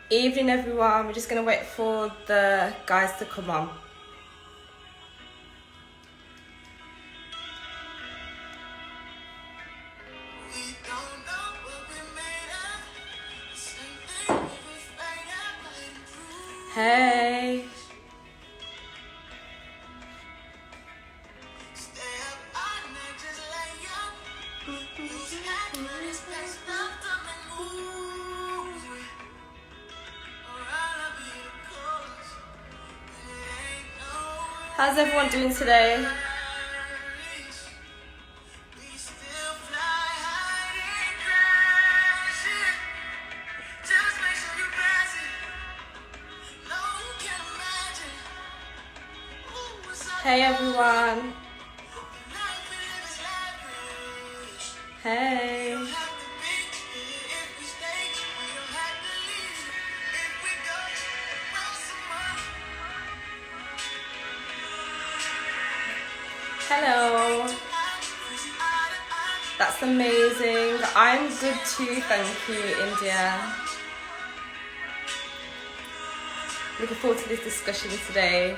Evening, everyone. We're just going to wait for the guys to come on. Hey. How's everyone doing today? Hey everyone. Hey. Hello. That's amazing. I'm good too, thank you, India. Looking forward to this discussion today.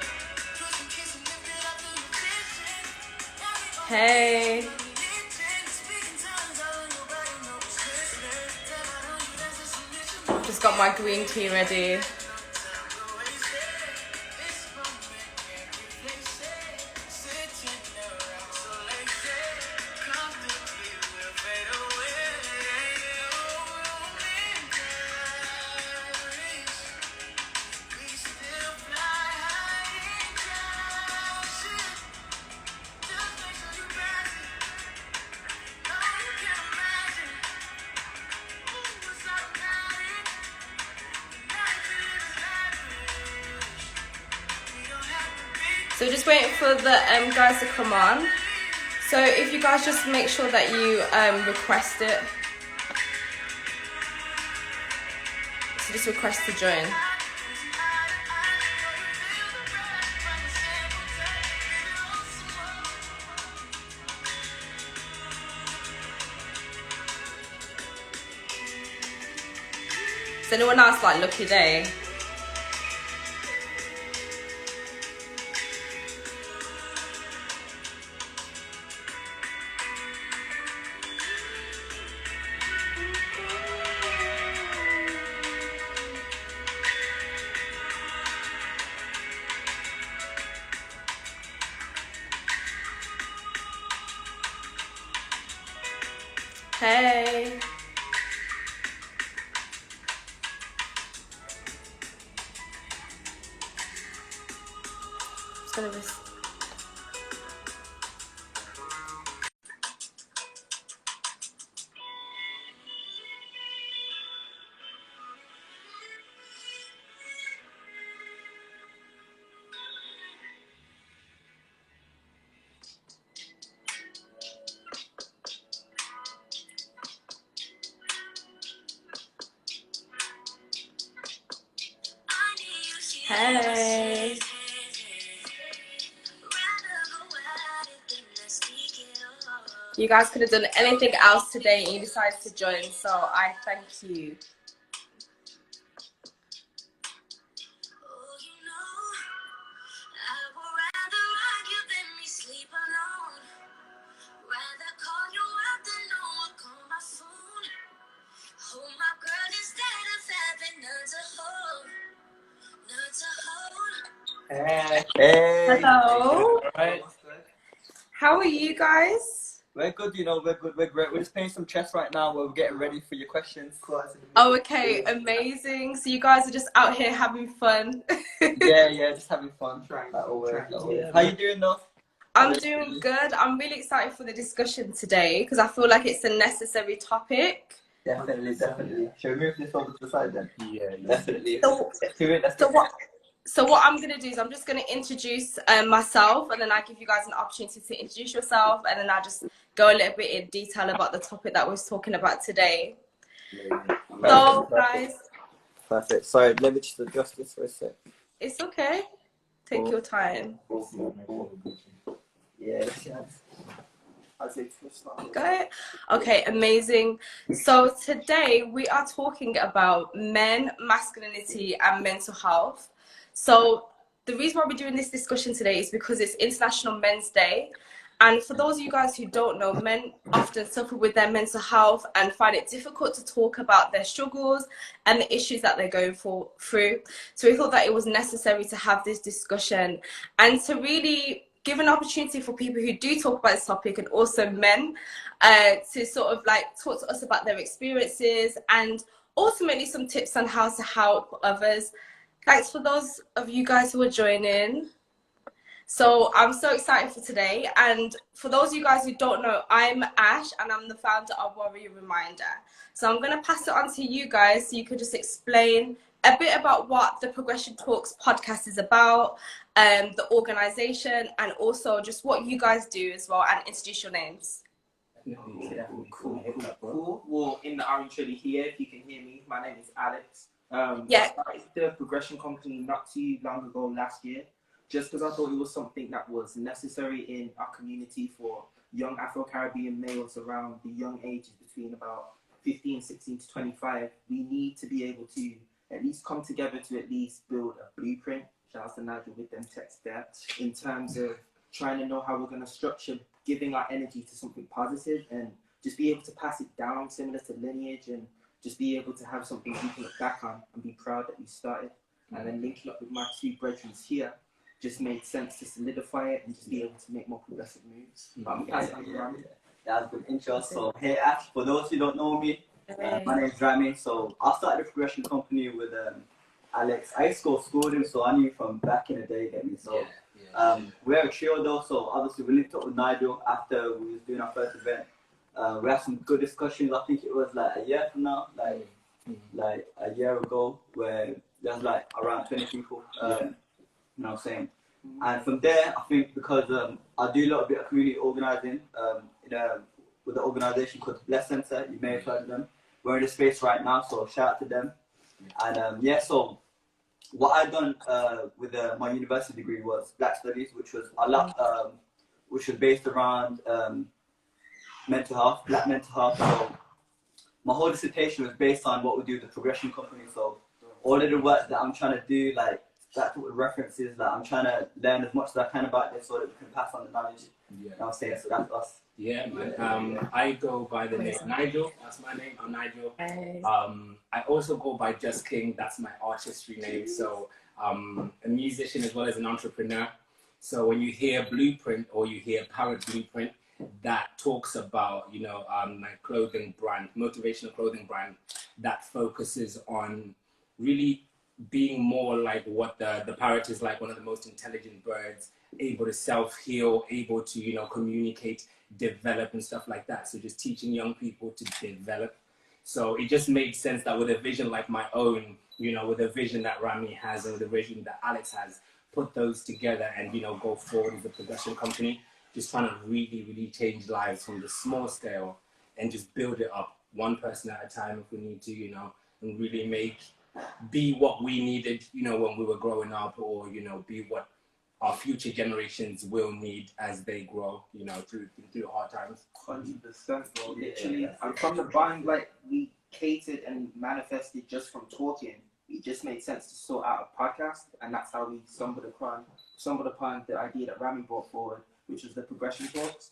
Hey. Just got my green tea ready. So just waiting for the guys to come on. So if you guys just make sure that you request it. So just request to join. Is anyone else like lucky day? Hey. It's gonna be... Hey. You guys could have done anything else today and you decided to join, so I thank you. Hey. Hello. Right. How are you guys? We're good, you know, we're good, we're great. We're just playing some chess right now. We're getting ready for your questions. Oh, okay, amazing. So you guys are just out here having fun. Yeah, just having fun. How you doing though? I'm doing good. I'm really excited for the discussion today because I feel like it's a necessary topic. Definitely. Shall we move this over to the side then? Yeah. Definitely. So what I'm going to do is I'm just going to introduce myself, and then I give you guys an opportunity to introduce yourself, and then I'll just go a little bit in detail about the topic that we're talking about today. So, guys. Perfect. Sorry, let me just adjust this for a sec. It's okay. Take your time. Yeah. I'll say first. Got it? Okay, amazing. So today we are talking about men, masculinity, and mental health. So the reason why we're doing this discussion today is because it's International Men's Day. And for those of you guys who don't know, men often suffer with their mental health and find it difficult to talk about their struggles and the issues that they're going through. So we thought that it was necessary to have this discussion and to really give an opportunity for people who do talk about this topic and also men to sort of like talk to us about their experiences and ultimately some tips on how to help others. Thanks for those of you guys who are joining. So I'm so excited for today. And for those of you guys who don't know, I'm Ash and I'm the founder of Warrior Reminder. So I'm going to pass it on to you guys so you can just explain a bit about what the Progression Talks podcast is about, the organization, and also just what you guys do as well, and introduce your names. Cool. Well, in the orange hoodie here, if you can hear me, my name is Alex. Yeah. I started the Progression Company not too long ago last year, just because I thought it was something that was necessary in our community for young Afro-Caribbean males around the young ages between about 15, 16 to 25. We need to be able to at least come together to at least build a blueprint, shout out to Nigel with them text there, in terms of trying to know how we're going to structure giving our energy to something positive and just be able to pass it down similar to lineage and just be able to have something we can look back on and be proud that we started. And then linking up with my two brethren here just made sense to solidify it and just be able to make more progressive moves. But I'm passing on to Rami. That was a good intro. So, hey Ash, for those who don't know me, my name's Rami. So, I started a progression company with Alex. I used to go to school with him, so I knew from back in the day, get me? So, we're a trio though, so obviously we linked up with Nigel after we was doing our first event. We had some good discussions. I think it was like a year from now, like a year ago, where there's like around 20 people, you know what I'm saying? And from there, I think because I do a little bit of community organising with the organisation called the Bless Centre, you may have heard of them. We're in the space right now, so shout out to them. And so what I've done with my university degree was Black Studies, which was a lot, which was based around mental health, Black mental health. So my whole dissertation was based on what we do with the Progression Company. So all of the work that I'm trying to do, like that's what the references that I'm trying to learn as much as I can about this, so that we can pass on the knowledge. You know what I'm saying? So that's us. Yeah, man. I go by the name Nigel. That's my name. I'm Nigel. I also go by Just King. That's my artistry name. So a musician as well as an entrepreneur. So when you hear Blueprint or you hear Powered Blueprint, that talks about, my clothing brand, motivational clothing brand that focuses on really being more like what the parrot is, like one of the most intelligent birds, able to self-heal, able to, communicate, develop and stuff like that. So just teaching young people to develop. So it just made sense that with a vision like my own, with a vision that Rami has and with a vision that Alex has, put those together and, go forward as a progression company, just trying to really, really change lives from the small scale and just build it up one person at a time if we need to, and really be what we needed, when we were growing up, or, be what our future generations will need as they grow, through hard times. 100%, bro. Literally, and from the band, like, we catered and manifested just from talking. It just made sense to sort out a podcast, and that's how we stumbled upon the idea that Rami brought forward, which was the Progression Talks.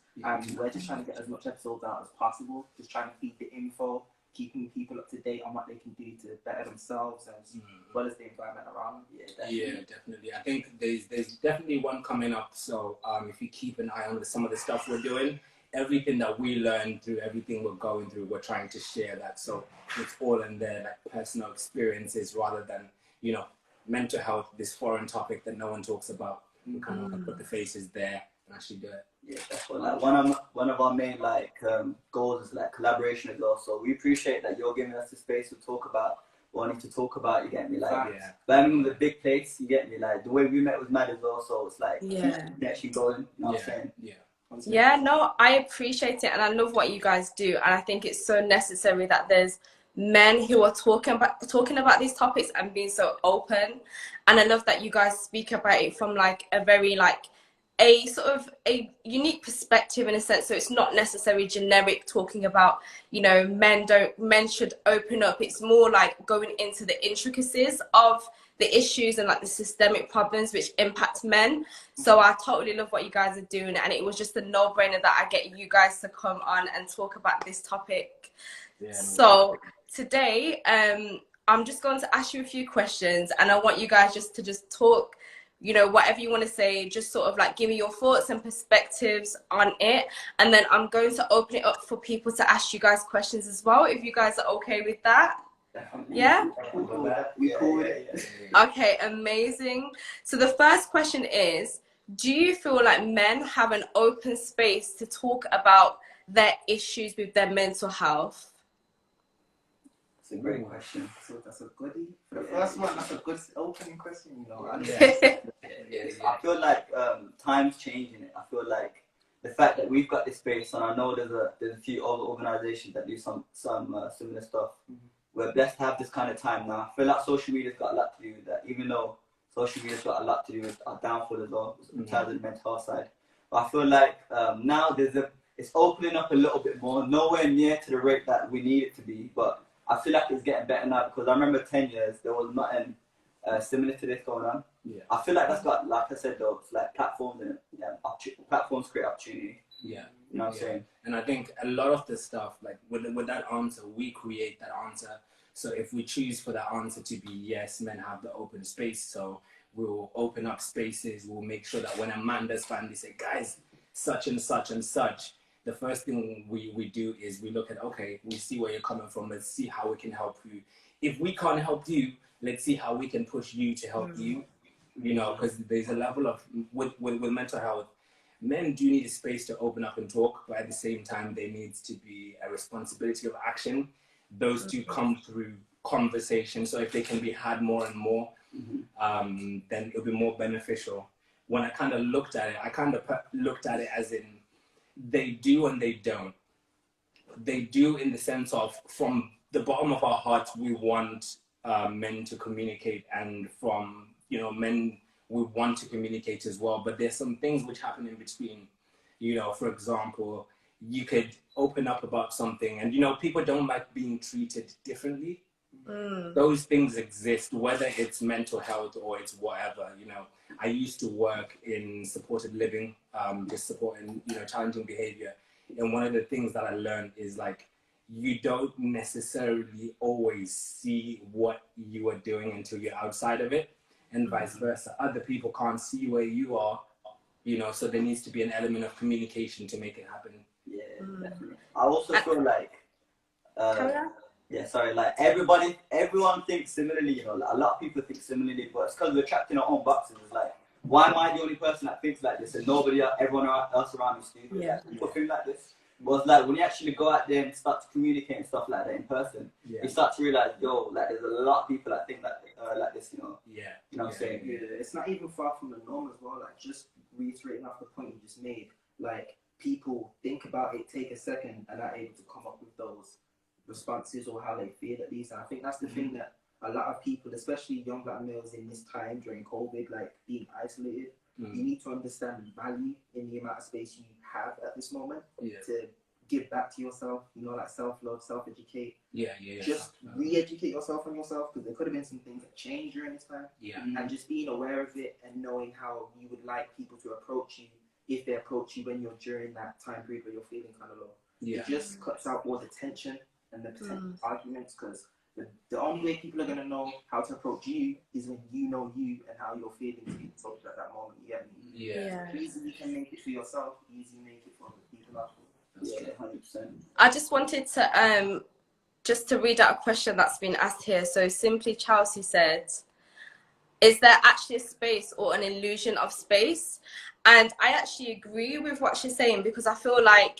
We're just trying to get as much episodes out as possible, just trying to feed the info, keeping people up to date on what they can do to better themselves as well as the environment around them. Yeah, definitely. I think there's definitely one coming up. So if you keep an eye on some of the stuff we're doing, everything that we learn through everything we're going through, we're trying to share that. So it's all in there, like personal experiences rather than, mental health, this foreign topic that no one talks about. We kind of put the faces there and actually do it. Yeah, that's what, like one of our main goals is like collaboration as well. So we appreciate that you're giving us the space to talk about what I need to talk about. You get me? Like Birmingham's a big place. You get me? Like the way we met was mad as well. So it's like actually going. You know what I'm saying? Yeah, no, I appreciate it and I love what you guys do, and I think it's so necessary that there's men who are talking about these topics and being so open. And I love that you guys speak about it from like a very like a sort of a unique perspective in a sense. So it's not necessarily generic talking about, you know, men should open up. It's more like going into the intricacies of the issues and like the systemic problems which impact men. So I totally love what you guys are doing, and it was just a no-brainer that I get you guys to come on and talk about this topic. Yeah, so today I'm just going to ask you a few questions, and I want you guys just to talk, you know, whatever you want to say, just sort of like give me your thoughts and perspectives on it, and then I'm going to open it up for people to ask you guys questions as well, if you guys are okay with that. Yeah? Okay, amazing. So the first question is, do you feel like men have an open space to talk about their issues with their mental health? It's a great question. So that's a goodie. For the first one, that's a good opening question, you know. I feel like time's changing it. I feel like the fact that we've got this space, and I know there's a few other organisations that do some similar stuff. We're blessed to have this kind of time now. I feel like social media's got a lot to do with that, even though social media's got a lot to do with our downfall as well, in terms of the mental health side. But I feel like now it's opening up a little bit more, nowhere near to the rate that we need it to be, but I feel like it's getting better now, because I remember 10 years, there was nothing similar to this going on. Yeah. I feel like that's got, like I said though, it's like platforms and platforms create opportunity. Yeah. You know what I'm saying? And I think a lot of the stuff, like with that answer, we create that answer. So if we choose for that answer to be yes, men have the open space, so we'll open up spaces, we'll make sure that when a man does finally say, guys, such and such and such, the first thing we do is we look at, okay, we see where you're coming from, let's see how we can help you. If we can't help you, let's see how we can push you to help you, you know, because there's a level of, with mental health, men do need a space to open up and talk, but at the same time, there needs to be a responsibility of action. Those two come through conversation, so if they can be had more and more, then it'll be more beneficial. When I kind of looked at it, I kind of looked at it as in, they do and they don't. They do in the sense of, from the bottom of our hearts, we want men to communicate, and from, you know, men, we want to communicate as well. But there's some things which happen in between. You know, for example, you could open up about something, and, you know, people don't like being treated differently. Those things exist, whether it's mental health or it's whatever. You know, I used to work in supported living, just supporting, you know, challenging behavior. And one of the things that I learned is, like, you don't necessarily always see what you are doing until you're outside of it, and vice versa. Other people can't see where you are, you know, so there needs to be an element of communication to make it happen. Yeah, definitely. I also feel like, like everyone thinks similarly, you know, like a lot of people think similarly, but it's because we're trapped in our own boxes. It's like, why am I the only person that thinks like this, and everyone else around me is stupid? Yeah. People think like this. But it's like, when you actually go out there and start to communicate and stuff like that in person, you start to realize, yo, like, there's a lot of people that think like this, you know. Yeah. You know what I'm saying? Yeah. It's not even far from the norm as well. Like, just reiterating off the point you just made, like, people think about it, take a second, and are able to come up with those responses or how they feel at least. And I think that's the thing that a lot of people, especially young black males in this time during COVID, like being isolated, you need to understand the value in the amount of space you have at this moment to give back to yourself, you know, like self-love, self-educate. Just re-educate yourself on yourself, because there could have been some things that changed during this time. And just being aware of it and knowing how you would like people to approach you, if they approach you when you're during that time period where you're feeling kind of low. It just cuts out all the tension and the potential arguments, because the only way people are going to know how to approach you is when you know you and how you're feeling to be approached at that moment. Easy you can make it for yourself, easy make it for the people afterwards. 100%. I just wanted to just to read out a question that's been asked here. So Simply Chelsea said, is there actually a space or an illusion of space? And I actually agree with what she's saying, because I feel like,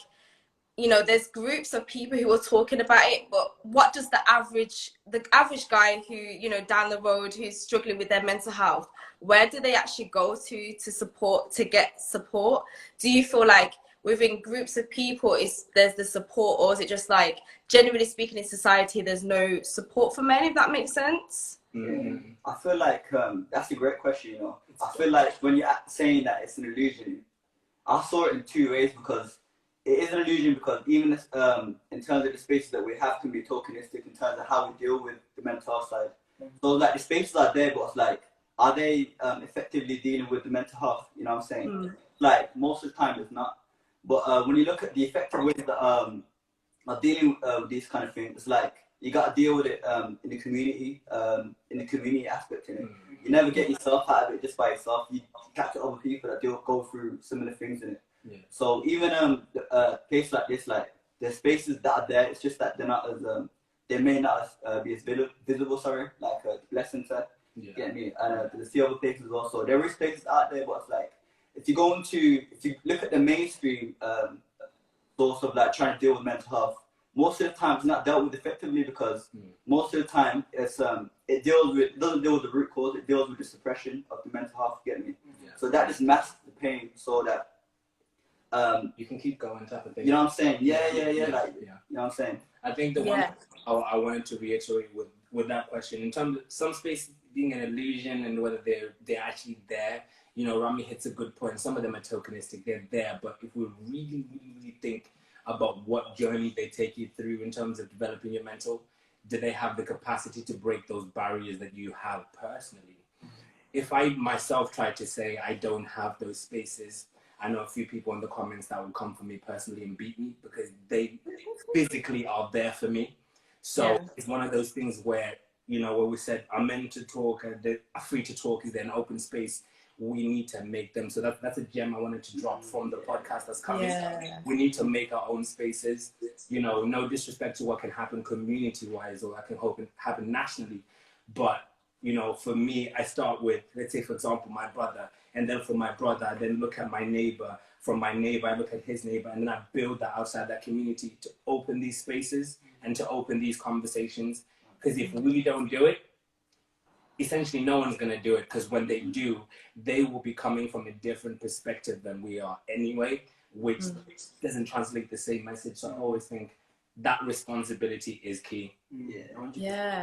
you know, there's groups of people who are talking about it, but what does the average guy who, you know, down the road, who's struggling with their mental health, where do they actually go to get support? Do you feel like within groups of people there's the support, or is it just like, generally speaking in society, there's no support for men, if that makes sense? I feel like that's a great question, you know. I feel like when you're saying that it's an illusion, I saw it in two ways, because it is an illusion, because even in terms of the spaces that we have can be tokenistic in terms of how we deal with the mental health side. So like the spaces are there, but it's like, are they effectively dealing with the mental health? You know what I'm saying? Like most of the time it's not. But when you look at the effective ways that are dealing with these kind of things, it's like you got to deal with it in the community aspect in it. You never get yourself out of it just by yourself. You catch other people that go through similar things in it. Yeah. So even a place like this, like the spaces that are there, it's just that they're not as they may not be as visible. Sorry, like the Blessing Center. Yeah. Get me? And there's the other places also. There is places out there, but it's like if you look at the mainstream source of like trying to deal with mental health, most of the time it's not dealt with effectively, because most of the time it's it doesn't deal with the root cause. It deals with the suppression of the mental health. Get me? Yeah. So that just masks the pain, so that you can keep going type of thing. You know what I'm saying? Yeah. Like, you know what I'm saying? I think the one I wanted to reiterate with that question, in terms of some space being an illusion and whether they're actually there, you know, Rami hits a good point. Some of them are tokenistic, they're there, but if we really, really, really think about what journey they take you through in terms of developing your mental, do they have the capacity to break those barriers that you have personally? If I myself try to say I don't have those spaces, I know a few people in the comments that will come for me personally and beat me, because they physically are there for me. So it's one of those things where, you know, where we said are meant to talk, are free to talk, is there an open space? We need to make them. So that's a gem I wanted to drop from the podcast that's coming. Yeah. We need to make our own spaces. You know, no disrespect to what can happen community-wise or what can happen nationally. But, you know, for me, I start with, let's say, for example, my brother. And then from my brother, I then look at my neighbor. From my neighbor, I look at his neighbor. And then I build that outside that community to open these spaces and to open these conversations. Because if we don't do it, essentially no one's going to do it, because when they do, they will be coming from a different perspective than we are anyway, which doesn't translate the same message. So I always think that responsibility is key. Yeah. I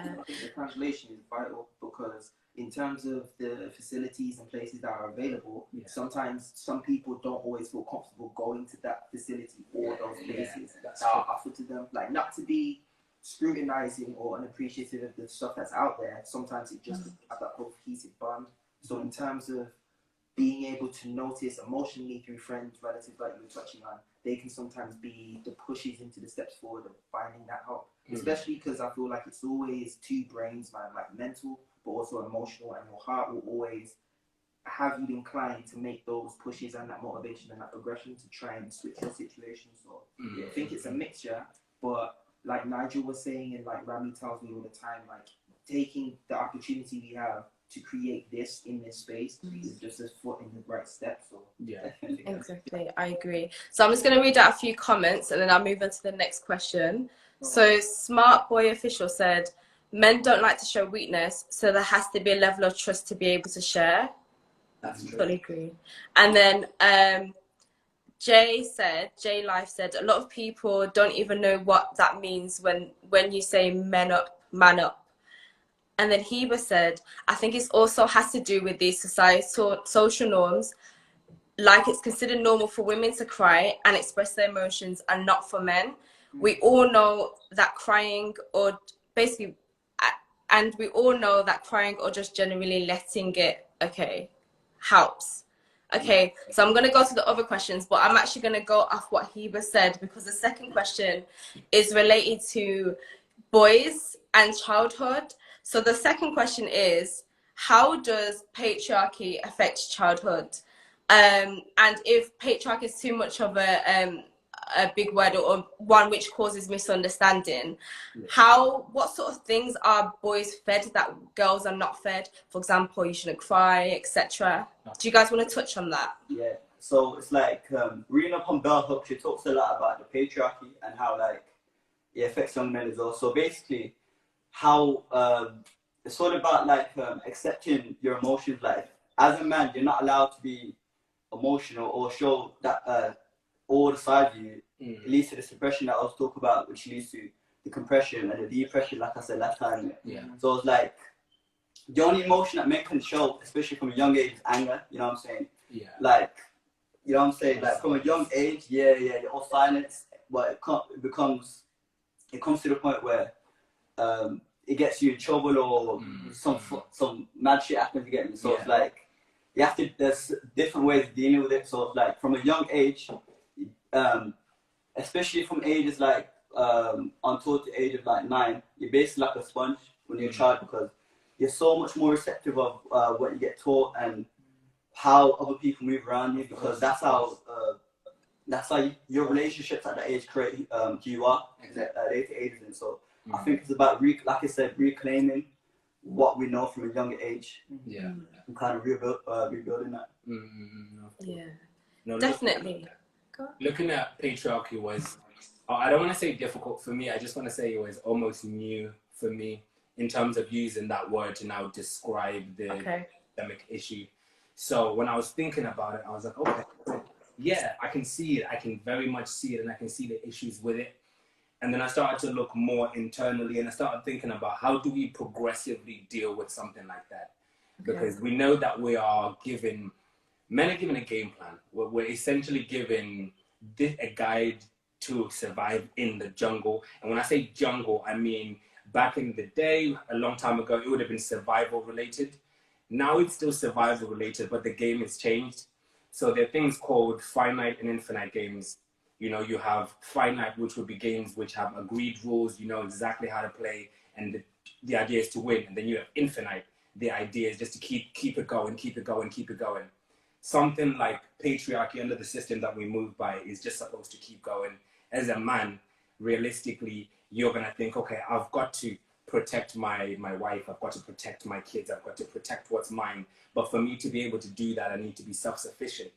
think the translation is vital, because in terms of the facilities and places that are available, sometimes some people don't always feel comfortable going to that facility or those places that are offered to them. Like, not to be scrutinizing or unappreciative of the stuff that's out there, sometimes it just have that cohesive bond. So in terms of being able to notice emotionally through friends, relatives, like you were touching on, they can sometimes be the pushes into the steps forward of finding that help. Especially because I feel like it's always two brains, man, like mental but also emotional, and your heart will always have you inclined to make those pushes and that motivation and that progression to try and switch your situation. So I think it's a mixture, but like Nigel was saying, and like Rami tells me all the time, like taking the opportunity we have to create this in this space is just a foot in the right step. So exactly, I agree. So I'm just going to read out a few comments and then I'll move on to the next question. So Smart Boy Official said, men don't like to show weakness, so there has to be a level of trust to be able to share. That's true. Fully agree. And then J Life said, a lot of people don't even know what that means when you say man up. And then Heba said, I think it also has to do with these societal social norms, like it's considered normal for women to cry and express their emotions and not for men. We all know that crying or basically, and we all know that crying or just generally letting it, helps. Okay, so I'm going to go to the other questions, but I'm actually going to go off what Heba said, because the second question is related to boys and childhood. So the second question is, how does patriarchy affect childhood? And if patriarchy is too much of a big word or one which causes misunderstanding, what sort of things are boys fed that girls are not fed? For example, you shouldn't cry, etc. Do you guys want to touch on that? Yeah, so it's like reading up on Bell Hooks, she talks a lot about the patriarchy and how like it affects young men as well. So basically how it's all about like accepting your emotions. Like as a man, you're not allowed to be emotional or show that all the sides of you. It leads to the suppression that I was talking about, which leads to the compression and the depression, like I said last time. So it's like the only emotion that men can show, especially from a young age, is anger. You know what I'm saying? Like you know what I'm saying? Like from a young age, you're all silence, but it comes to the point where it gets you in trouble or some mad shit happens, you get me? So it's like, there's different ways of dealing with it. So it's like from a young age, especially from ages like until the age of like 9, you're basically like a sponge when you're a child, because you're so much more receptive of what you get taught and how other people move around you, because that's how your relationships at that age create who you are at later ages. And so I think it's about, like I said, reclaiming what we know from a younger age. And kind of rebuilding that. No, Definitely. Looking at patriarchy was, I don't want to say difficult for me, I just want to say it was almost new for me in terms of using that word to now describe the systemic issue. So when I was thinking about it, I was like, okay, yeah, I can see it. I can very much see it, and I can see the issues with it. And then I started to look more internally, and I started thinking about how do we progressively deal with something like that? Because we know that men are given a game plan. We're essentially given a guide to survive in the jungle. And when I say jungle, I mean back in the day, a long time ago, it would have been survival related. Now it's still survival related, but the game has changed. So there are things called finite and infinite games. You know, you have finite, which would be games which have agreed rules, you know exactly how to play, and the idea is to win. And then you have infinite. The idea is just to keep it going, keep it going, keep it going. Something like patriarchy under the system that we move by is just supposed to keep going. As a man, realistically, you're going to think, okay, I've got to protect my wife, I've got to protect my kids, I've got to protect what's mine. But for me to be able to do that, I need to be self-sufficient.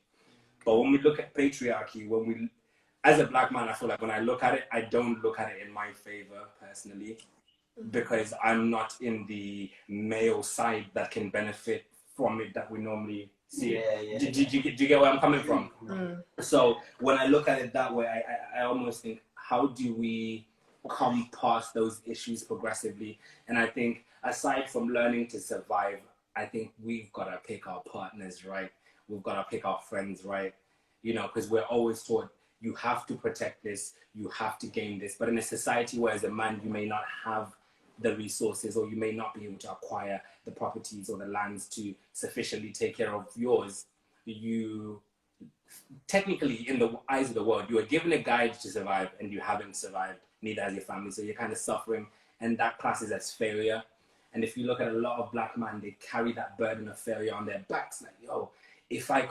But when we look at patriarchy, as a black man, I feel like when I look at it, I don't look at it in my favor personally, because I'm not in the male side that can benefit from it that we normally see. Do you get where I'm coming from? So when I look at it that way, I almost think, how do we come past those issues progressively? And I think aside from learning to survive, I think we've got to pick our partners right. We've got to pick our friends right. You know, because we're always taught, you have to protect this, you have to gain this. But in a society where as a man, you may not have the resources, or you may not be able to acquire the properties or the lands to sufficiently take care of yours, you technically, in the eyes of the world, you are given a guide to survive and you haven't survived, neither has your family. So you're kind of suffering, and that classes as failure. And if you look at a lot of black men, they carry that burden of failure on their backs. Like, yo, if my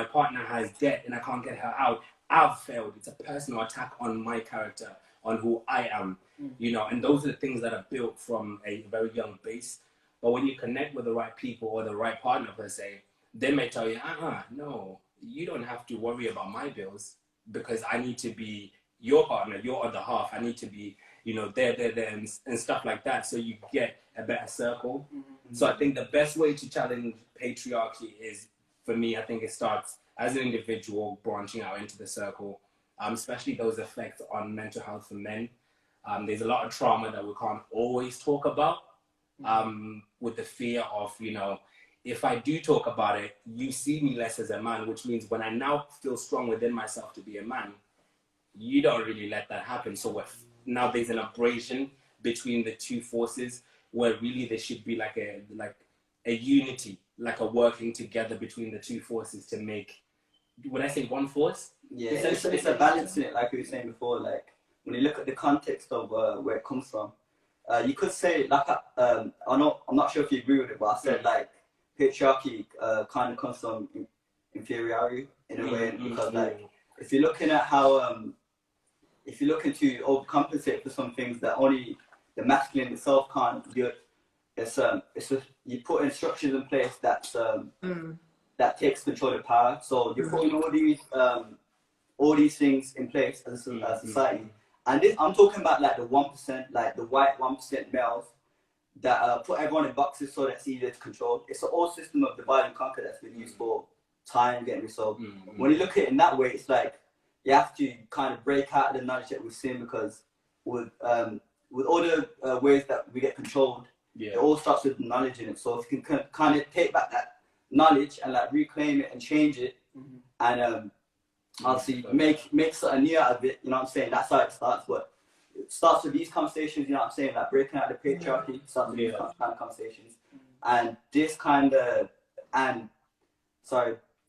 partner has debt and I can't get her out, I've failed. It's a personal attack on my character, on who I am, you know, and those are the things that are built from a very young base. But when you connect with the right people or the right partner per se, they may tell you, no, you don't have to worry about my bills, because I need to be your partner, your other half. I need to be, you know, there, and stuff like that. So you get a better circle. So I think the best way to challenge patriarchy is, for me, I think it starts as an individual branching out into the circle, especially those effects on mental health for men. There's a lot of trauma that we can't always talk about, with the fear of, you know, if I do talk about it, you see me less as a man, which means when I now feel strong within myself to be a man, you don't really let that happen. So now there's an abrasion between the two forces, where really there should be like a unity, like a working together between the two forces to make, when I say one force? Yeah, it's a balance in it, like we were saying before. Like when you look at the context of where it comes from, you could say, like, I'm not sure if you agree with it, but I said like patriarchy kind of comes from inferiority in a way, because like if you're looking at how if you're looking to overcompensate for some things that only the masculine itself can't do, you put in structures in place that takes control of power. So you're putting all these things in place as a society. And I'm talking about like the 1%, like the white 1% males that put everyone in boxes so that's easier to control. It's an old system of divide and conquer that's been used for time, getting me. So when you look at it in that way, it's like you have to kind of break out the knowledge that we've seen, because with all the ways that we get controlled, it all starts with knowledge in it. So if you can kind of take back that knowledge and like reclaim it and change it, and obviously make something new out of it. You know what I'm saying? That's how it starts. But it starts with these conversations. You know what I'm saying? Like breaking out the patriarchy. Starts with these kind of conversations, and these kind of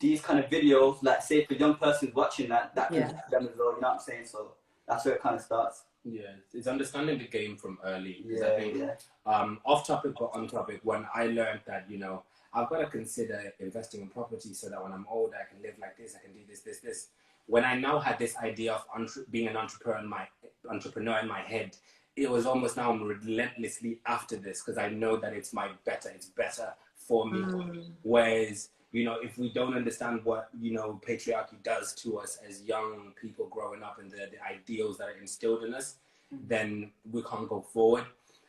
videos. Like say if a young person's watching that can help them as well. You know what I'm saying? So that's where it kind of starts. Yeah, it's understanding the game from early. I think, off topic but on topic, when I learned that, you know, I've got to consider investing in property so that when I'm older, I can live like this, I can do this. When I now had this idea of being an entrepreneur in my head, it was almost now I'm relentlessly after this because I know that it's better for me. Whereas, you know, if we don't understand what, you know, patriarchy does to us as young people growing up and the ideals that are instilled in us, then we can't go forward.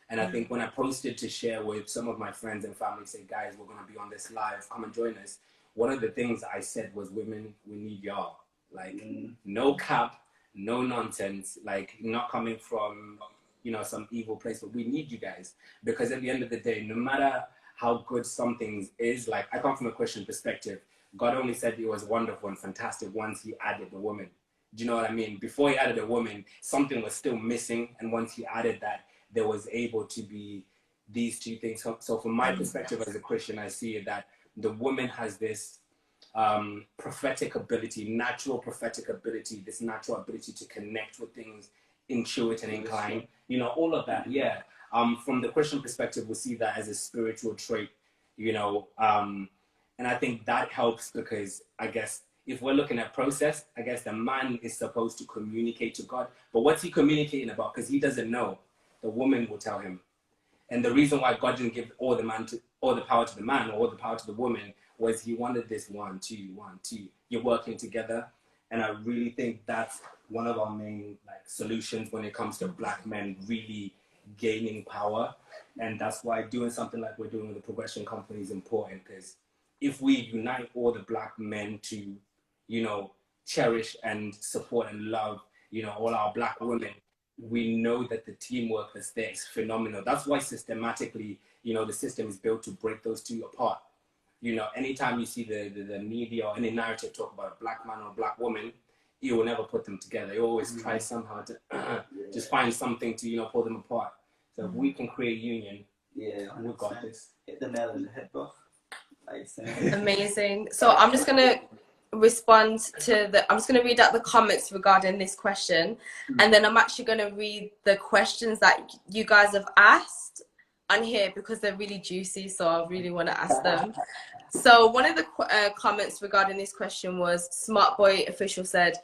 And I think when I posted to share with some of my friends and family, say, guys, we're going to be on this live, come and join us. One of the things I said was, women, we need y'all. Like, no cap, no nonsense, like not coming from, you know, some evil place, but we need you guys. Because at the end of the day, no matter how good something is, like I come from a Christian perspective. God only said it was wonderful and fantastic once he added the woman. Do you know what I mean? Before he added a woman, something was still missing. And once he added that, there was able to be these two things. So from my perspective as a Christian, I see that the woman has this prophetic ability, natural prophetic ability, this natural ability to connect with things, intuit and incline, you know, all of that. Yeah. From the Christian perspective, we see that as a spiritual trait, you know, and I think that helps because I guess if we're looking at process, I guess the man is supposed to communicate to God, but what's he communicating about? Because he doesn't know. The woman will tell him. And the reason why God didn't give all the power to the man or all the power to the woman was he wanted this 1, 2, 1, 2. You're working together. And I really think that's one of our main solutions when it comes to Black men really gaining power. And that's why doing something like we're doing with the Progression Company is important, because if we unite all the Black men to, you know, cherish and support and love, you know, all our Black women, we know that the teamwork that's there is phenomenal. That's why systematically, you know, the system is built to break those two apart. You know, anytime you see the media or any narrative talk about a Black man or a Black woman, you will never put them together. You always try somehow to just find something to, you know, pull them apart. So if we can create union, we've got this. Hit the nail on the head, bro. Amazing. So I'm just gonna respond to I'm just gonna read out the comments regarding this question, and then I'm actually gonna read the questions that you guys have asked on here because they're really juicy, so I really want to ask them. So one of the comments regarding this question was Smart Boy Official said,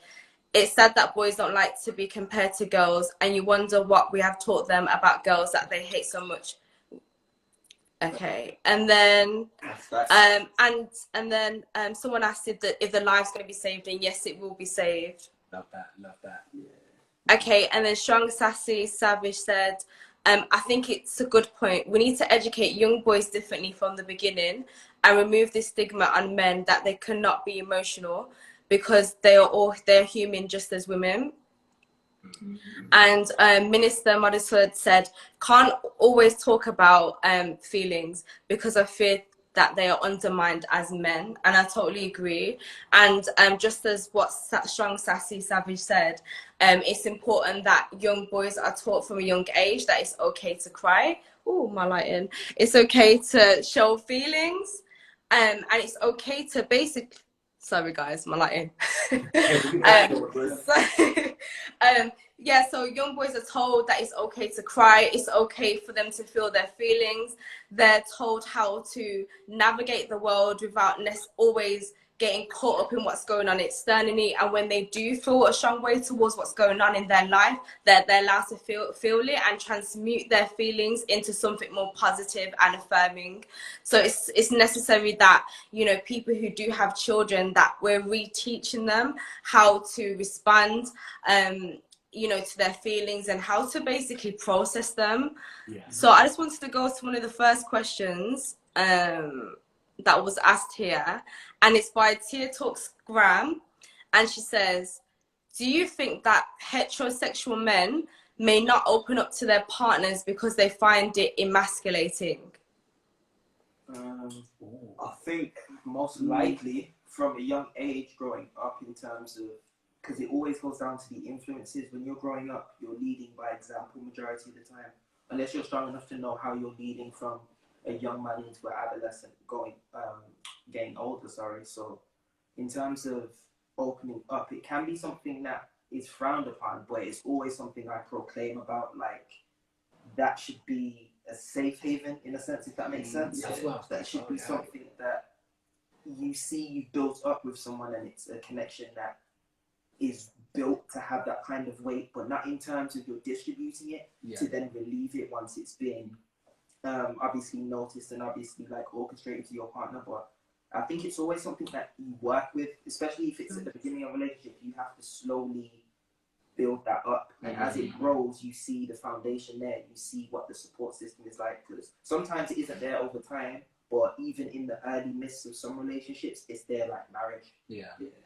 "It's sad that boys don't like to be compared to girls, and you wonder what we have taught them about girls that they hate so much." Okay, and then someone asked if the life's going to be saved, and yes, it will be saved. Love that. Yeah. Okay, and then Strong Sassy Savage said, I think it's a good point. We need to educate young boys differently from the beginning and remove this stigma on men that they cannot be emotional because they're human just as women. And Minister Modesthood said, can't always talk about feelings because I fear that they are undermined as men. And I totally agree. And just as what Strong Sassy Savage said, it's important that young boys are taught from a young age that it's okay to cry. Oh, my lighting. It's okay to show feelings. And it's okay to basically... Sorry, guys, my lighting. So young boys are told that it's okay to cry. It's okay for them to feel their feelings. They're told how to navigate the world without always getting caught up in what's going on externally. And when they do feel a strong way towards what's going on in their life, they're allowed to feel it and transmute their feelings into something more positive and affirming. So it's necessary that, you know, people who do have children, that we're reteaching them how to respond, you know, to their feelings and how to basically process them. Yeah. So I just wanted to go to one of the first questions that was asked here, and it's by Tia Talks Graham, and she says, do you think that heterosexual men may not open up to their partners because they find it emasculating? I think most likely from a young age growing up in terms of, because it always goes down to the influences. When you're growing up, you're leading by example majority of the time, unless you're strong enough to know how you're leading from a young man into an adolescent getting older, sorry. So in terms of opening up, it can be something that is frowned upon, but it's always something I proclaim about, like, that should be a safe haven in a sense, if that makes sense. That should be something that you see you built up with someone, and it's a connection that is built to have that kind of weight, but not in terms of you're distributing it to then relieve it once it's been obviously noticed and obviously like orchestrated to your partner. But I think it's always something that you work with, especially if it's at the beginning of a relationship. You have to slowly build that up, and as it grows, you see the foundation there. You see what the support system is like, because sometimes it isn't there over time, but even in the early midst of some relationships, it's there, like marriage.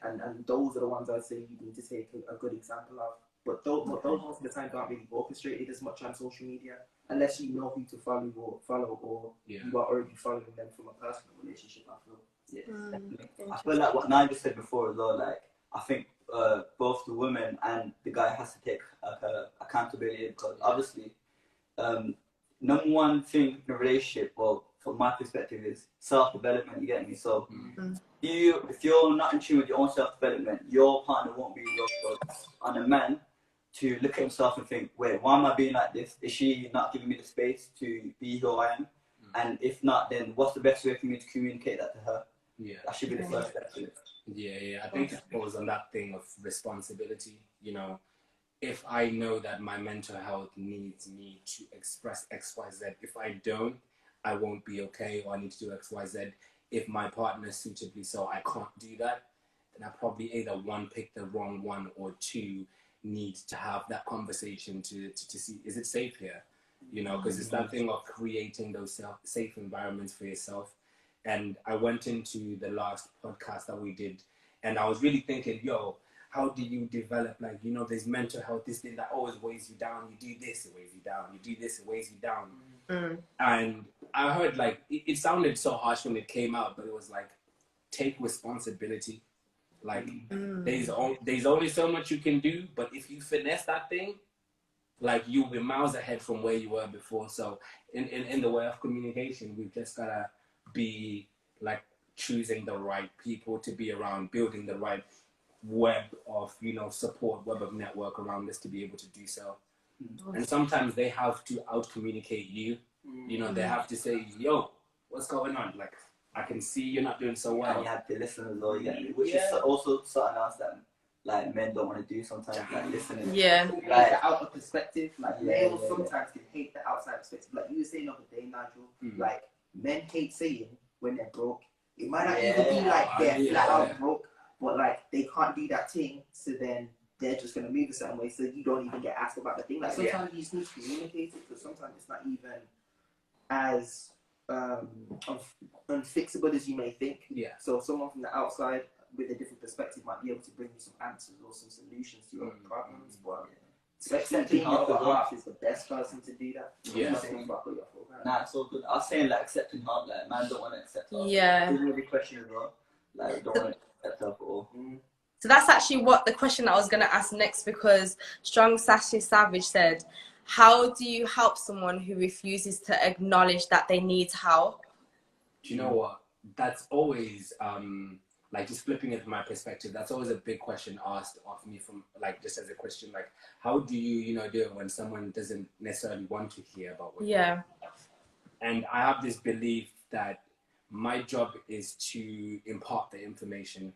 And those are the ones I'd say you need to take a good example of. But those most of the time aren't really orchestrated as much on social media, unless you know who to follow, or you are already following them from a personal relationship. I feel. I feel like what Nigel said before as well. Like, I think both the woman and the guy has to take accountability, because obviously, number one thing in a relationship, well, from my perspective, is self-development. You get me? So, if you're not in tune with your own self-development, your partner won't be your focus. On a man to look at himself and think, wait, why am I being like this? Is she not giving me the space to be who I am? And if not, then what's the best way for me to communicate that to her? That should be the first step to it. I think it goes on that thing of responsibility. You know, if I know that my mental health needs me to express XYZ, if I don't, I won't be okay, or I need to do XYZ. If my partner suitably so, I can't do that, then I probably either one, pick the wrong one, or two, need to have that conversation to see, is it safe here? You know, because it's that thing of creating those safe environments for yourself. And I went into the last podcast that we did, and I was really thinking, yo, how do you develop, like, you know, there's mental health, this thing that always weighs you down. You do this, it weighs you down. You do this, it weighs you down. And I heard, like, it sounded so harsh when it came out, but it was like, take responsibility. Like, there's only so much you can do, but if you finesse that thing, like, you'll be miles ahead from where you were before. So in the way of communication, we've just gotta be like choosing the right people to be around, building the right web of, you know, support, web of network around us to be able to do so. And sometimes they have to out communicate you. You know, they have to say, yo, what's going on? Like, I can see you're not doing so well. And you have to listen as well, which is also something else that, like, men don't want to do sometimes, like listening. Like the outer perspective, like males sometimes can hate the outside perspective. Like you were saying the other day, Nigel, like men hate saying when they're broke. It might not even be like they're flat out broke, but like they can't do that thing, so then they're just gonna move a certain way, so you don't even get asked about the thing. Like sometimes you just need to communicate it, because sometimes it's not even as unfixable as you may think. So someone from the outside with a different perspective might be able to bring you some answers or some solutions to your problems. But accepting your other half is the best person to do that. Nah, it's all good. I was saying, like, accepting help, like, man don't want to accept help. It's really question as well. Like, don't want to accept help at all. So that's actually what the question I was going to ask next, because Strong Sassy Savage said, how do you help someone who refuses to acknowledge that they need help? Do you know what? That's always, like, just flipping it from my perspective, that's always a big question asked of me from, like, just as a question, like, how do you, you know, do it when someone doesn't necessarily want to hear about what you're doing? And I have this belief that my job is to impart the information.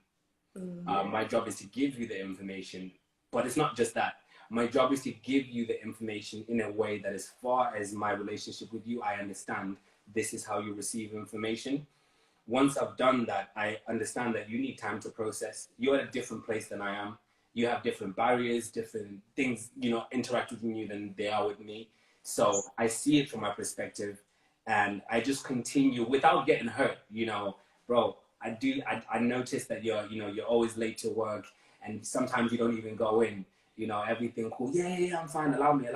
My job is to give you the information, but it's not just that. My job is to give you the information in a way that, as far as my relationship with you, I understand this is how you receive information. Once I've done that, I understand that you need time to process. You're at a different place than I am. You have different barriers, different things, you know, interact with you than they are with me. So I see it from my perspective, and I just continue without getting hurt. You know, bro, I notice that you're always late to work, and sometimes you don't even go in. You know, everything cool. Yeah, I'm fine. Allow me.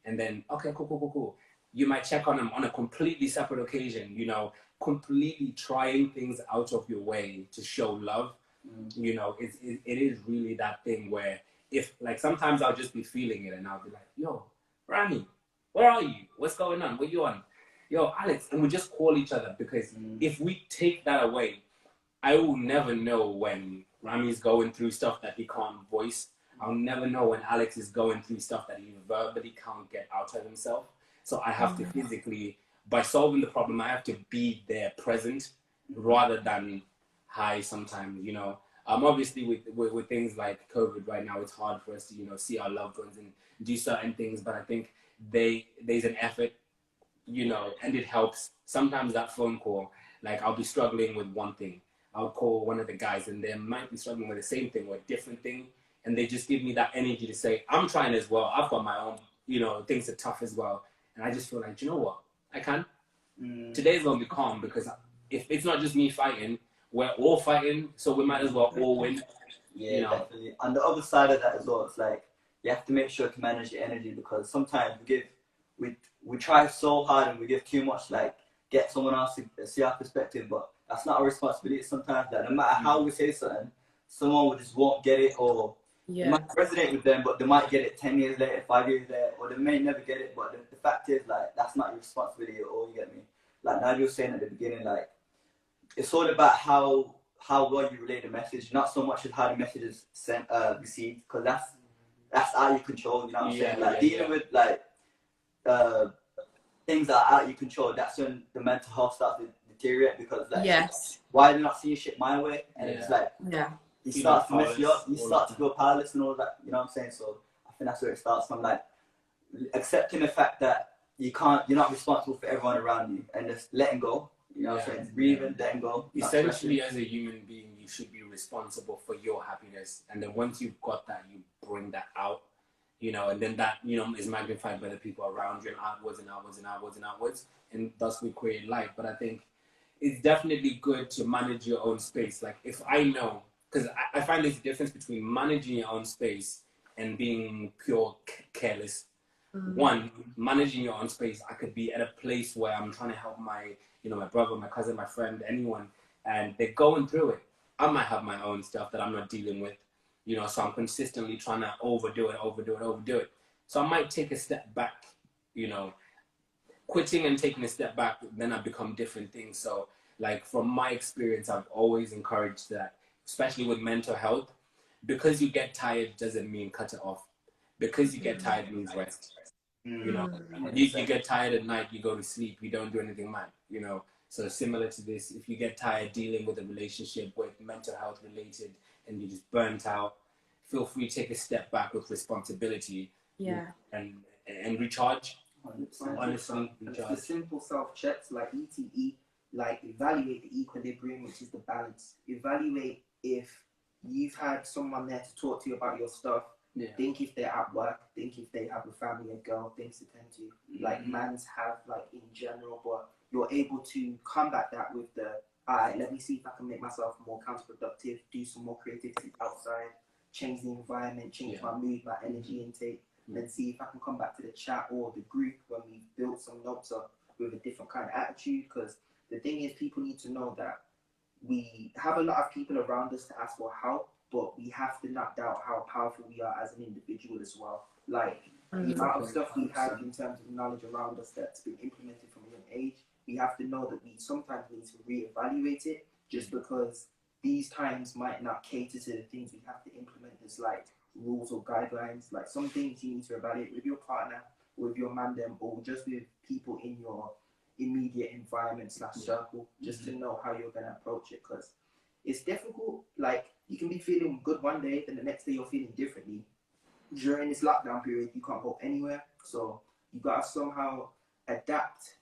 And then, okay, cool. you might check on them on a completely separate occasion, you know, completely trying things out of your way to show love. You know, it is really that thing where if, like, sometimes I'll just be feeling it and I'll be like, yo, Rami, where are you? What's going on? What you on? Yo, Alex, and we just call each other, because if we take that away, I will never know when Rami's going through stuff that he can't voice. I'll never know when Alex is going through stuff that he verbally can't get out of himself. So I have to physically, by solving the problem, I have to be there present rather than high sometimes, you know. Obviously with things like COVID right now, it's hard for us to, you know, see our loved ones and do certain things, but I think there's an effort, you know, and it helps. Sometimes that phone call, like I'll be struggling with one thing, I'll call one of the guys and they might be struggling with the same thing or a different thing, and they just give me that energy to say, I'm trying as well, I've got my own, you know, things are tough as well, and I just feel like, you know what, I can. Today's gonna be calm, because if it's not just me fighting, we're all fighting, so we might as well all win. Yeah, you know? definitely. On the other side of that as well, it's like you have to make sure to manage your energy, because sometimes we try so hard and we give too much, like get someone else to see our perspective, but that's not our responsibility. Sometimes, like no matter how we say something, someone just won't get it, or it might resonate with them, but they might get it 10 years later, 5 years later, or they may never get it. But the fact is, like, that's not your responsibility at all. You get me? Like Nigel was saying at the beginning, like it's all about how well you relay the message, not so much as how the message is sent, received, because that's out of your control. You know what I'm saying? Like dealing with like things that are out of your control, that's when the mental health starts to deteriorate, because like why are they not seeing shit my way? And it's like you start to mess you up, you start to feel powerless and all that, you know what I'm saying? So I think that's where it starts from, like accepting the fact that you're not responsible for everyone around you, and just letting go. You know what I'm saying? Breathing, letting go. Essentially, as a human being, you should be responsible for your happiness. And then once you've got that, you bring that out, you know, and then that, you know, is magnified by the people around you, and outwards and outwards and outwards and outwards. And thus we create life. But I think it's definitely good to manage your own space. Like if I know, because I find there's a difference between managing your own space and being pure careless. One, managing your own space, I could be at a place where I'm trying to help my, you know, my brother, my cousin, my friend, anyone, and they're going through it. I might have my own stuff that I'm not dealing with, you know, so I'm consistently trying to overdo it. So I might take a step back, you know, quitting and taking a step back, then I become different things. So like from my experience, I've always encouraged that, especially with mental health, because you get tired doesn't mean cut it off. Because you get tired means rest. You know, you get tired at night, you go to sleep, you don't do anything mad, you know. So similar to this, if you get tired dealing with a relationship with mental health related and you're just burnt out, feel free to take a step back with responsibility. And recharge. Honestly, recharge. The simple self-checks like ETE, like evaluate the equilibrium, which is the balance. Evaluate if you've had someone there to talk to you about your stuff. Think if they're at work, think if they have a family, a girl, things to tend to. Like mans have, like in general, but you're able to combat that with the, alright, let me see if I can make myself more counterproductive, do some more creativity outside, change the environment, change my mood, my energy intake, then see if I can come back to the chat or the group when we built some notes up with a different kind of attitude. Because the thing is, people need to know that we have a lot of people around us to ask for help, but we have to not doubt how powerful we are as an individual as well. Like the amount of stuff we have in terms of knowledge around us that's been implemented from a young age, we have to know that we sometimes need to reevaluate it, just because these times might not cater to the things we have to implement as like rules or guidelines. Like some things you need to evaluate with your partner, with your mandem, or just with people in your immediate environment / circle, just to know how you're gonna approach it. Because it's difficult. Like you can be feeling good one day, then the next day you're feeling differently. During this lockdown period, you can't go anywhere, so you gotta somehow adapt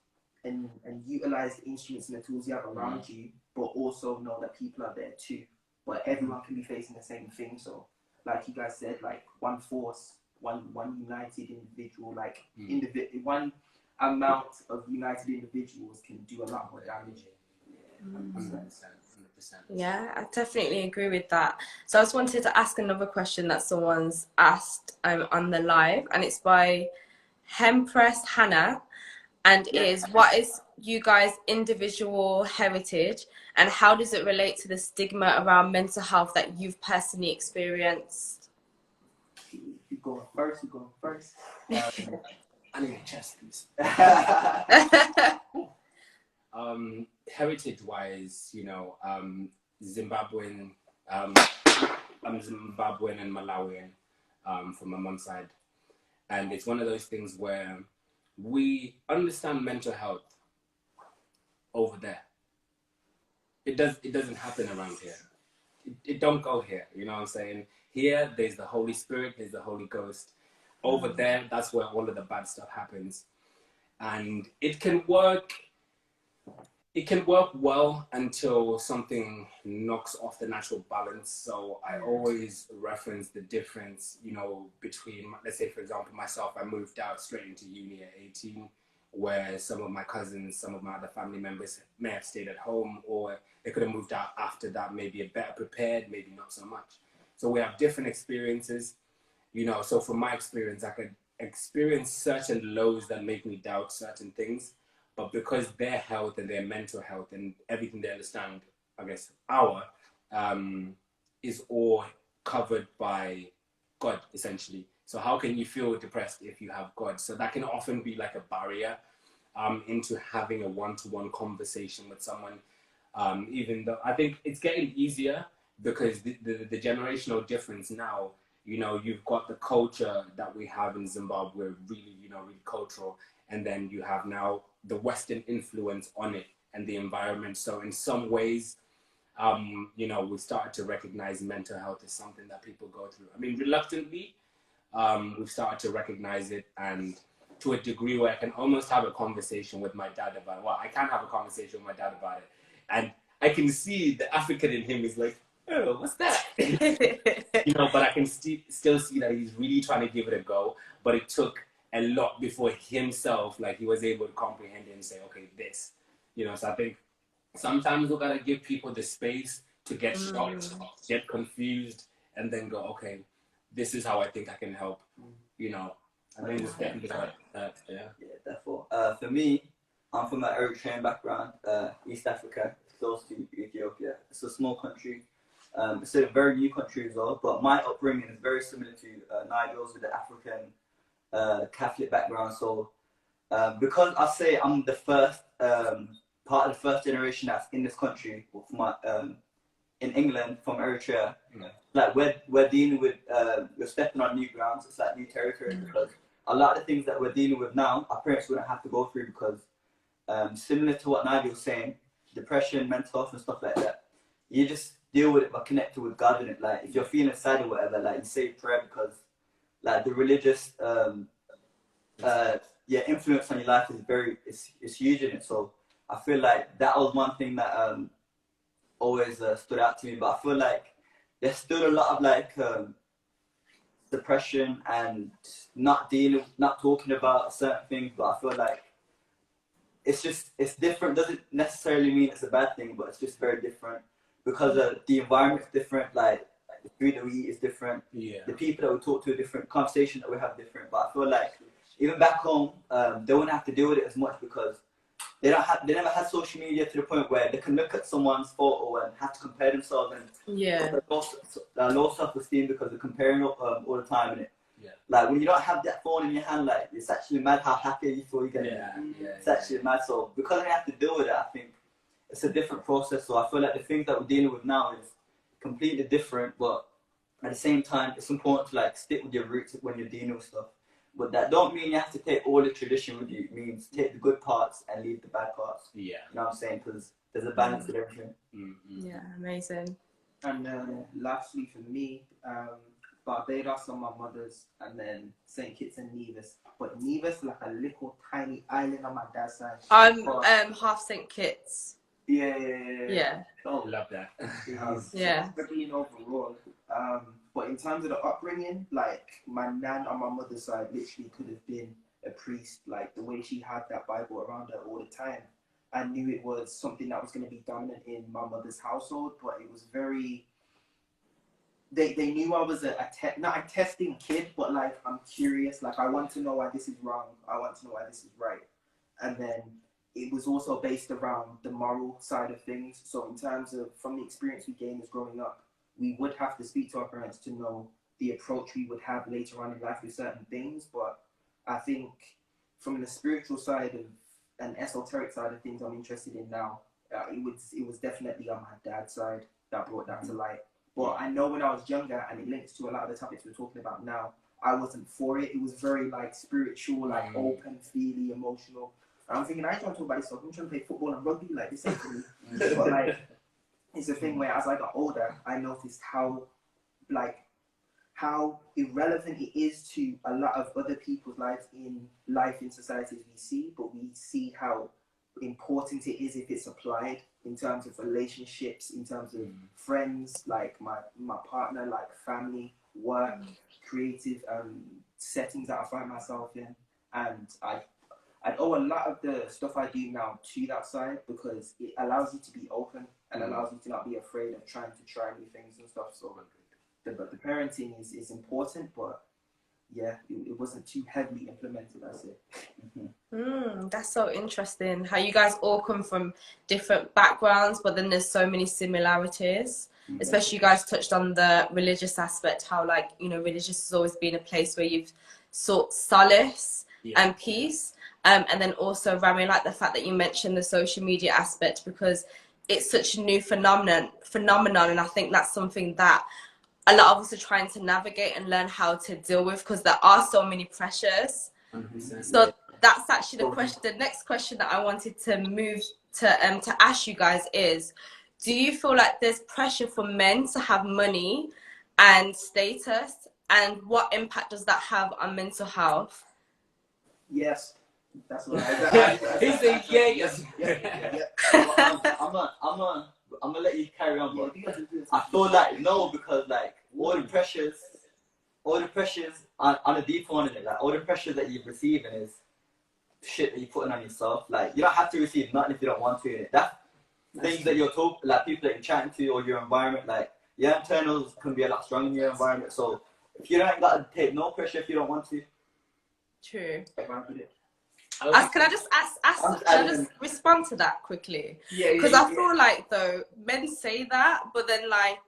and utilize the instruments and the tools you have around you, but also know that people are there too. But everyone can be facing the same thing. So, like you guys said, like one force, one united individual, like one amount of united individuals can do a lot more damage. 100%. Yeah, I definitely agree with that. So I just wanted to ask another question that someone's asked on the live, and it's by Hempress Hannah. and is what is you guys' individual heritage, and how does it relate to the stigma around mental health that you've personally experienced? You going first? You going first? I need a chest, please. Heritage-wise, you know, Zimbabwean, I'm Zimbabwean and Malawian from my mom's side, and it's one of those things where we understand mental health over there. It doesn't happen around here. It don't go here. You know what I'm saying? Here, there's the Holy Spirit, there's the Holy Ghost. Over there, that's where all of the bad stuff happens, and it can work well until something knocks off the natural balance. So I always reference the difference, you know, between, let's say, for example, myself, I moved out straight into uni at 18, where some of my cousins, some of my other family members may have stayed at home, or they could have moved out after that, maybe a better prepared, maybe not so much. So we have different experiences, you know. So from my experience, I could experience certain lows that make me doubt certain things. But because their health and their mental health and everything they understand, I guess, is all covered by God, essentially. So how can you feel depressed if you have God? So that can often be like a barrier into having a one-to-one conversation with someone. Even though I think it's getting easier because the generational difference now, you know, you've got the culture that we have in Zimbabwe, really, you know, really cultural. And then you have now the Western influence on it and the environment. So in some ways, you know, we started to recognize mental health as something that people go through. I mean, reluctantly, we've started to recognize it, and to a degree where I can almost have a conversation with my dad about it. Well, I can't have a conversation with my dad about it. And I can see the African in him is like, oh, what's that? You know, but I can still see that he's really trying to give it a go. But it took a lot before himself, like, he was able to comprehend it and say, okay, this, you know. So I think sometimes we gotta give people the space to get shocked, get confused, and then go, okay, this is how I think I can help, you know. I think it's definitely like that, yeah. Yeah, therefore. For me, I'm from an Eritrean background, East Africa, close to Ethiopia. It's a small country. It's a very new country as well, but my upbringing is very similar to Nigel's with the African Catholic background. So because I say I'm the first part of the first generation that's in this country, in England from Eritrea, like we're dealing with we're stepping on new grounds. It's like new territory because a lot of the things that we're dealing with now, our parents wouldn't have to go through because similar to what Nigel was saying, depression, mental health and stuff like that, you just deal with it by connecting with God in it. Like if you're feeling sad or whatever, like you say prayer because like the religious influence on your life is it's huge in it. So I feel like that was one thing that always stood out to me. But I feel like there's still a lot of like depression and not talking about certain things. But I feel like it's different. Doesn't necessarily mean it's a bad thing, but it's just very different because the environment's different. Like the food that we eat is different. Yeah. The people that we talk to are different. Conversation that we have different. But I feel like even back home, they wouldn't have to deal with it as much because they never had social media to the point where they can look at someone's photo and have to compare themselves and low self-esteem because they're comparing all the time. And like when you don't have that phone in your hand, like it's actually mad how happy you feel you get. It's actually mad. So because they have to deal with it, I think it's a different process. So I feel like the things that we're dealing with now is completely different, but at the same time, it's important to like stick with your roots when you're dealing with stuff. But that don't mean you have to take all the tradition with you. It means take the good parts and leave the bad parts. Yeah. You know what I'm saying? Because there's a balance with everything. Yeah, amazing. And lastly for me, Barbados on my mother's, and then St. Kitts and Nevis. But Nevis like a little tiny island on my dad's side. I'm half St. Kitts. Yeah. Oh, love that. Yeah. Being overall. But in terms of the upbringing, like my nan on my mother's side literally could have been a priest. Like the way she had that Bible around her all the time, I knew it was something that was going to be dominant in my mother's household. But it was very. They knew I was not a testing kid, but like I'm curious. Like I want to know why this is wrong. I want to know why this is right. and then it was also based around the moral side of things. So in terms of, from the experience we gained as growing up, we would have to speak to our parents to know the approach we would have later on in life with certain things. But I think from the spiritual side of an esoteric side of things I'm interested in now, it was definitely on my dad's side that brought that to light. But I know when I was younger, and it links to a lot of the topics we're talking about now, I wasn't for it. It was very like spiritual, like open, feely, emotional. And I'm thinking, I ain't trying to talk about this stuff. I'm trying to play football and rugby, like this ain't for me. But like, it's a thing where as I got older, I noticed how irrelevant it is to a lot of other people's lives in societies we see, but we see how important it is if it's applied in terms of relationships, in terms of friends, like my partner, like family, work, creative settings that I find myself in. And I owe a lot of the stuff I do now to that side, because it allows you to be open and allows you to not be afraid of trying new things and stuff. So the parenting is important, but yeah, it wasn't too heavily implemented, I say. That's so interesting. How you guys all come from different backgrounds, but then there's so many similarities. Especially you guys touched on the religious aspect, how like, you know, religious has always been a place where you've sought solace and peace. And then also, Rami, like the fact that you mentioned the social media aspect, because it's such a new phenomenon, and I think that's something that a lot of us are trying to navigate and learn how to deal with, because there are so many pressures. 100%. So that's actually the question. The next question that I wanted to move to ask you guys is, do you feel like there's pressure for men to have money and status, and what impact does that have on mental health? Yes, that's what I He said, yes. Well, I'm gonna let you carry on, but I feel like no, because like all the pressures on a deep one, in it, like all the pressures that you're receiving is shit that you're putting on yourself. Like you don't have to receive nothing if you don't want to. That's things that you're talking, like people that you're chatting to, or your environment. Like your internals can be a lot stronger in your environment. So if you don't got to take no pressure if you don't want to. True. I Can I just respond to that quickly? Because I feel like though men say that, but then like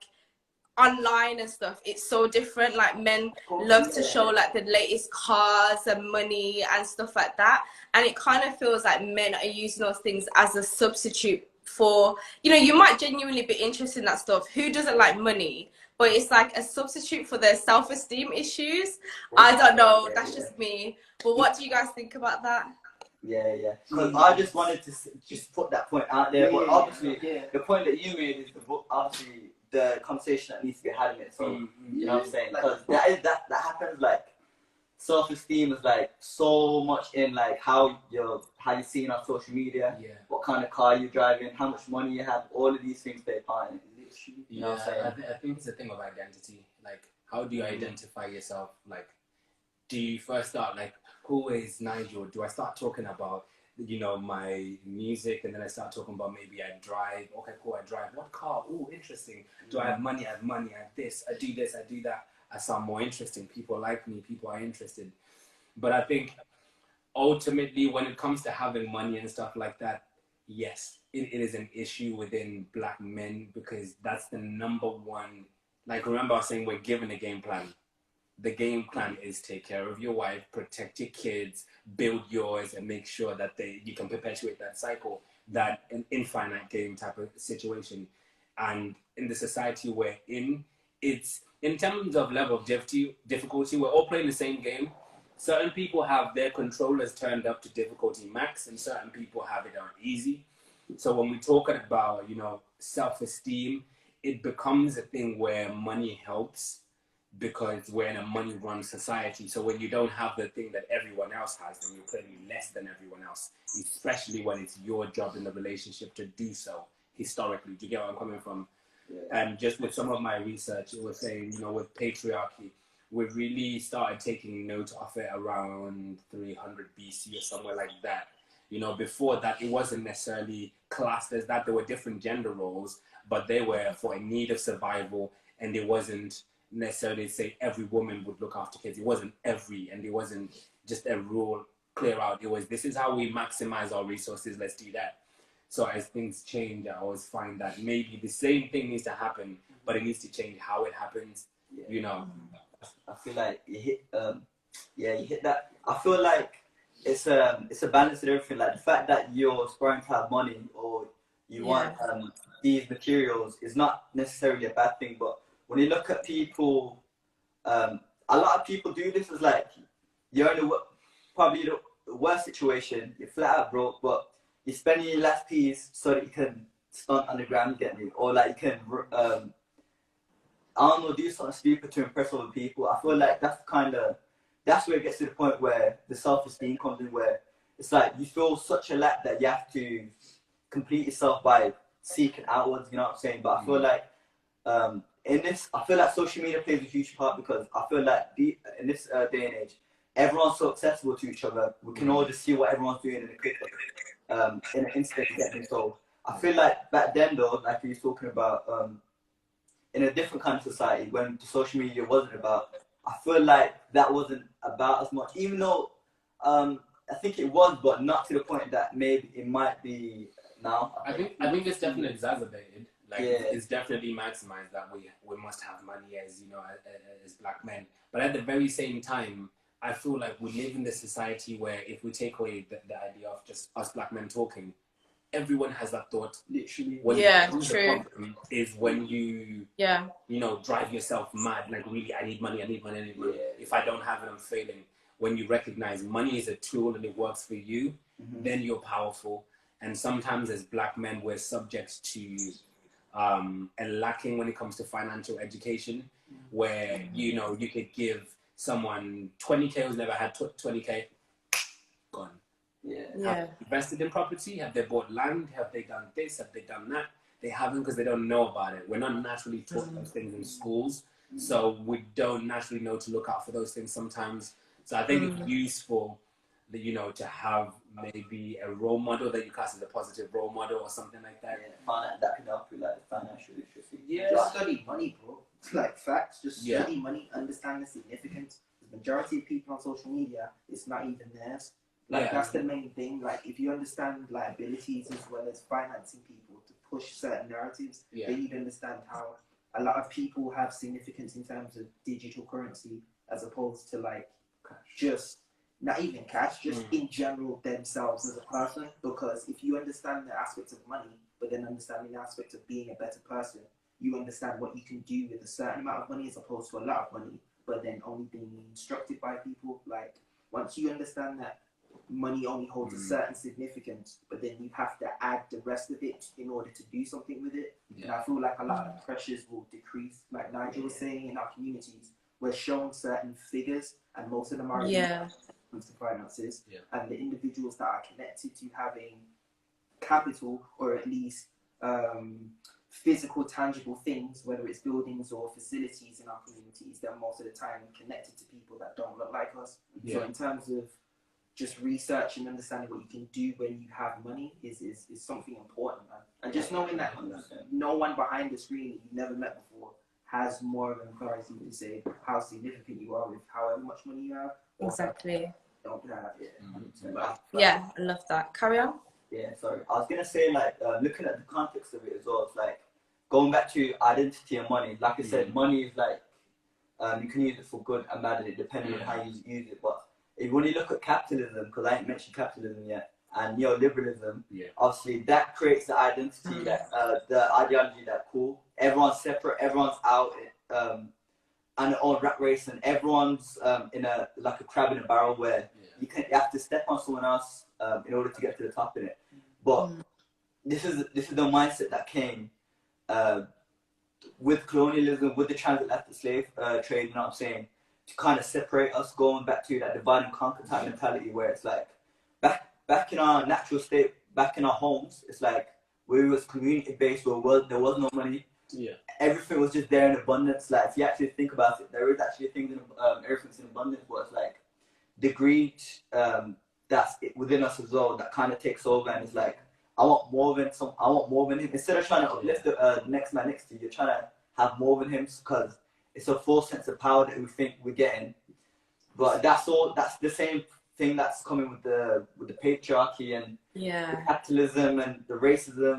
online and stuff, it's so different. Like men love to show like the latest cars and money and stuff like that, and it kind of feels like men are using those things as a substitute for, you know, you might genuinely be interested in that stuff. Who doesn't like money? But it's like a substitute for their self-esteem issues. I don't know. That's just me. But what do you guys think about that? Yeah. Because I just wanted to just put that point out there. But obviously, the point that you made is obviously the conversation that needs to be had in it. So you know what I'm saying? Because that happens. Like self-esteem is like so much in like how you're seen on social media. What kind of car you're driving, how much money you have. All of these things play a part in it. You know what I'm saying? I think it's a thing of identity. Like, how do you identify yourself? Like, do you first start like, who is Nigel? Do I start talking about, you know, my music, and then I start talking about maybe I drive. Okay, cool, I drive. What car? Oh, interesting. Do I have money? I have money. I have this. I do this. I do that. I sound more interesting. People like me. People are interested. But I think ultimately, when it comes to having money and stuff like that, yes, it is an issue within black men, because that's the number one. Like, remember I was saying we're given a game plan. The game plan is take care of your wife, protect your kids, build yours, and make sure that you can perpetuate that cycle, that an infinite game type of situation. And in the society we're in, it's in terms of level of difficulty, we're all playing the same game. Certain people have their controllers turned up to difficulty max, and certain people have it on easy. So when we're talking about, you know, self-esteem, it becomes a thing where money helps, because we're in a money-run society. So when you don't have the thing that everyone else has, then you're clearly less than everyone else, especially when it's your job in the relationship to do so, historically. Do you get where I'm coming from? And just with some of my research, it was saying, you know, with patriarchy, we really started taking note of it around 300 BC or somewhere like that. You know, before that, it wasn't necessarily classed as that. There were different gender roles, but they were for a need of survival, and it wasn't necessarily say every woman would look after kids. It wasn't every, and it wasn't just a rule clear out. It was, this is how we maximize our resources, let's do that. So as things change, I always find that maybe the same thing needs to happen, but it needs to change how it happens, you know. I feel like you hit, you hit that. I feel like it's a balance of everything. Like the fact that you're aspiring to have money or you want these materials is not necessarily a bad thing. But when you look at people, a lot of people do this as like you're in probably the worst situation. You're flat out broke, but you're spending your last piece so that you can stunt on the ground, get me, or like you can I don't know, do something stupid to impress other people. I feel like that's where it gets to the point where the self-esteem comes in, where it's like you feel such a lack that you have to complete yourself by seeking outwards, you know what I'm saying? But I feel like I feel like social media plays a huge part, because I feel like in this day and age, everyone's so accessible to each other. We can all just see what everyone's doing in a quick, in an instant. So I feel like back then though, like you were talking about, in a different kind of society when social media wasn't about, I feel like that wasn't about as much, even though I think it was, but not to the point that maybe it might be now. I think it's definitely exacerbated. Like it's definitely maximized that we must have money as, you know, as black men. But at the very same time, I feel like we live in this society where if we take away the idea of just us black men talking, everyone has that thought. Literally. When true. The problem is when you know, drive yourself mad, like really, I need money. If I don't have it, I'm failing. When you recognize money is a tool and it works for you, then you're powerful. And sometimes as black men, we're subject to a lacking when it comes to financial education, where, you know, you could give someone 20K who's never had 20K, gone. Have invested in property? Have they bought land? Have they done this? Have they done that? They haven't, because they don't know about it. We're not naturally taught those things in schools, so we don't naturally know to look out for those things sometimes. So I think it's useful, you know, to have maybe a role model that you class as a positive role model or something like that. That can help you, like financial literacy. Just study money, bro. Like facts. Just study money, understand the significance. The majority of people on social media, it's not even theirs. Like that's the main thing. Like if you understand liabilities as well as financing people to push certain narratives, then you'd understand how a lot of people have significance in terms of digital currency, as opposed to like just not even cash, just in general themselves as a person. Because if you understand the aspects of money, but then understanding the aspects of being a better person, you understand what you can do with a certain amount of money as opposed to a lot of money, but then only being instructed by people. Like once you understand that money only holds a certain significance, but then you have to add the rest of it in order to do something with it. And I feel like a lot of pressures will decrease. Like Nigel was saying, in our communities, we're shown certain figures, and most of them are comes to finances, and the individuals that are connected to having capital, or at least physical, tangible things, whether it's buildings or facilities in our communities, they're most of the time connected to people that don't look like us. So in terms of just research and understanding what you can do when you have money is something important, man. And just knowing that no one behind the screen that you've never met before has more of an authority to say how significant you are with however much money you have. Exactly. Don't have I love that. Carry on. Yeah, sorry. I was gonna say, like, looking at the context of it as well, it's like going back to identity and money. Like I said, money is like you can use it for good and bad, depending on how you use it. But when you look at capitalism, because I ain't mentioned capitalism yet, and neoliberalism, obviously that creates the identity, that the ideology that cool. Everyone's separate, everyone's out, and on rat race, and everyone's in a crab in a barrel where you have to step on someone else in order to get to the top in it. But this is the mindset that came with colonialism, with the transatlantic slave trade. You know what I'm saying? To kind of separate us, going back to that divide and conquer type mentality, where it's like back in our natural state, back in our homes, it's like we was community based, where there was no money. Everything was just there in abundance. Like if you actually think about it, there is actually things in everything's in abundance. But it's like the greed that's within us as well that kind of takes over, and it's like I want more than him. Instead of trying to uplift the next man next to you, you're trying to have more than him, because it's a false sense of power that we think we're getting. But that's the same thing that's coming with the patriarchy and Yeah. the capitalism and the racism.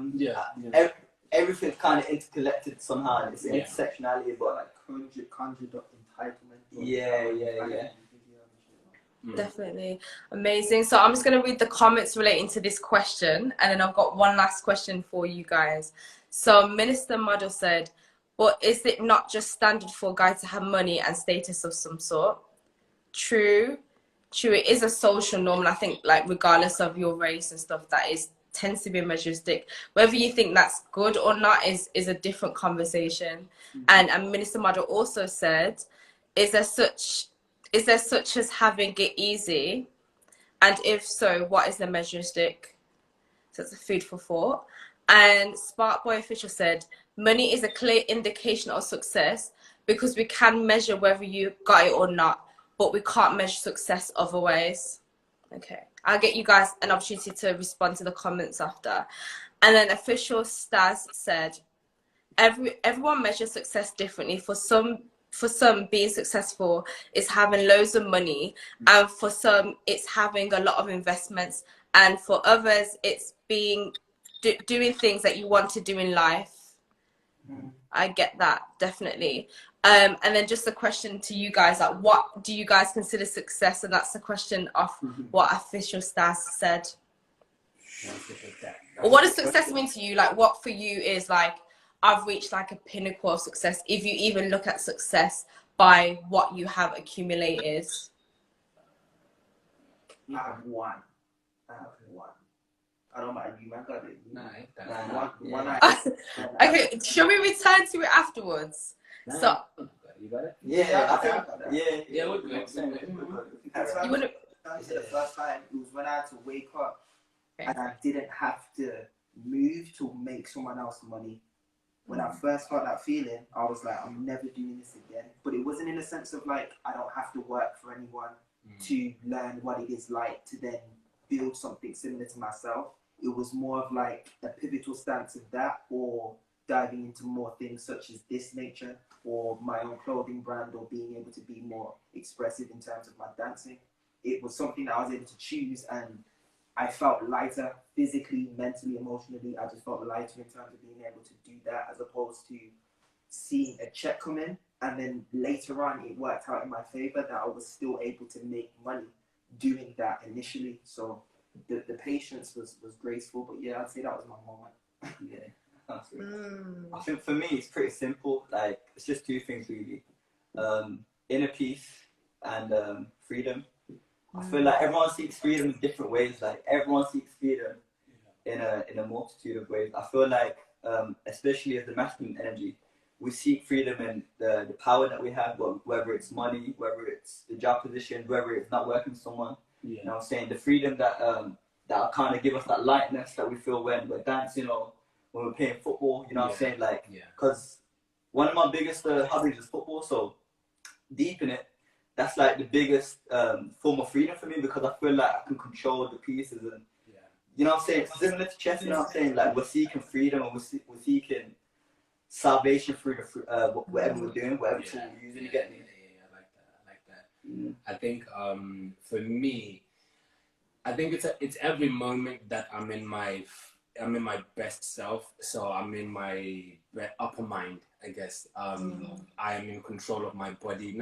Everything's kind of interconnected somehow. And it's intersectionality, but like conjured up entitlement. Definitely. Amazing. So I'm just going to read the comments relating to this question, and then I've got one last question for you guys. So Minister Model said, well, is it not just standard for a guy to have money and status of some sort? True. It is a social norm, and I think, like, regardless of your race and stuff, that tends to be measuristic. Whether you think that's good or not is a different conversation. And Minister Model also said, is there such as having it easy? And if so, what is the measuristic? So it's a food for thought. And Spark Boy Official said, money is a clear indication of success because we can measure whether you got it or not, but we can't measure success other ways. Okay, I'll get you guys an opportunity to respond to the comments after. And then Official Stas said, everyone measures success differently. For some, being successful is having loads of money, and for some, it's having a lot of investments, and for others, it's doing things that you want to do in life. I get that, definitely. And then just a question to you guys, like, what do you guys consider success? And that's the question of what Official Stas said. Or what does success mean to you? Like, what for you is like, I've reached like a pinnacle of success, if you even look at success by what you have accumulated? I have one. I don't mind you, man. Got it. One. Okay, shall we return to it afterwards? So you got it? Yeah, We're good. you want to? The first time it was when I had to wake up and I didn't have to move to make someone else money. When I first got that feeling, I was like, I'm never doing this again. But it wasn't in the sense of like, I don't have to work for anyone to learn what it is like to then build something similar to myself. It was more of like a pivotal stance of that, or diving into more things such as this nature, or my own clothing brand, or being able to be more expressive in terms of my dancing. It was something that I was able to choose, and I felt lighter physically, mentally, emotionally. I just felt lighter in terms of being able to do that, as opposed to seeing a check come in and then later on it worked out in my favor that I was still able to make money doing that initially. So the patience was graceful, but yeah, I'd say that was my moment. I think for me it's pretty simple. Like, it's just two things really: inner peace and freedom. I feel like everyone seeks freedom in different ways. Like, everyone seeks freedom in a multitude of ways. I feel like, especially as the masculine energy, we seek freedom in the power that we have, whether it's money, whether it's the job position, whether it's not working with someone. You know what I'm saying? The freedom that kind of give us that lightness that we feel when we're dancing or when we're playing football. You know what I'm saying? Like, because one of my biggest hobbies is football. So deep in it, that's like the biggest form of freedom for me, because I feel like I can control the pieces, and you know what I'm saying? It's similar to chess. You know what I'm saying? Like, we're seeking freedom, and we're seeking salvation through whatever we're doing, whatever tool we're using. You get me? I like that. I think for me, I think it's every moment that I'm in my best self. So I'm in my upper mind, I guess. I am in control of my body.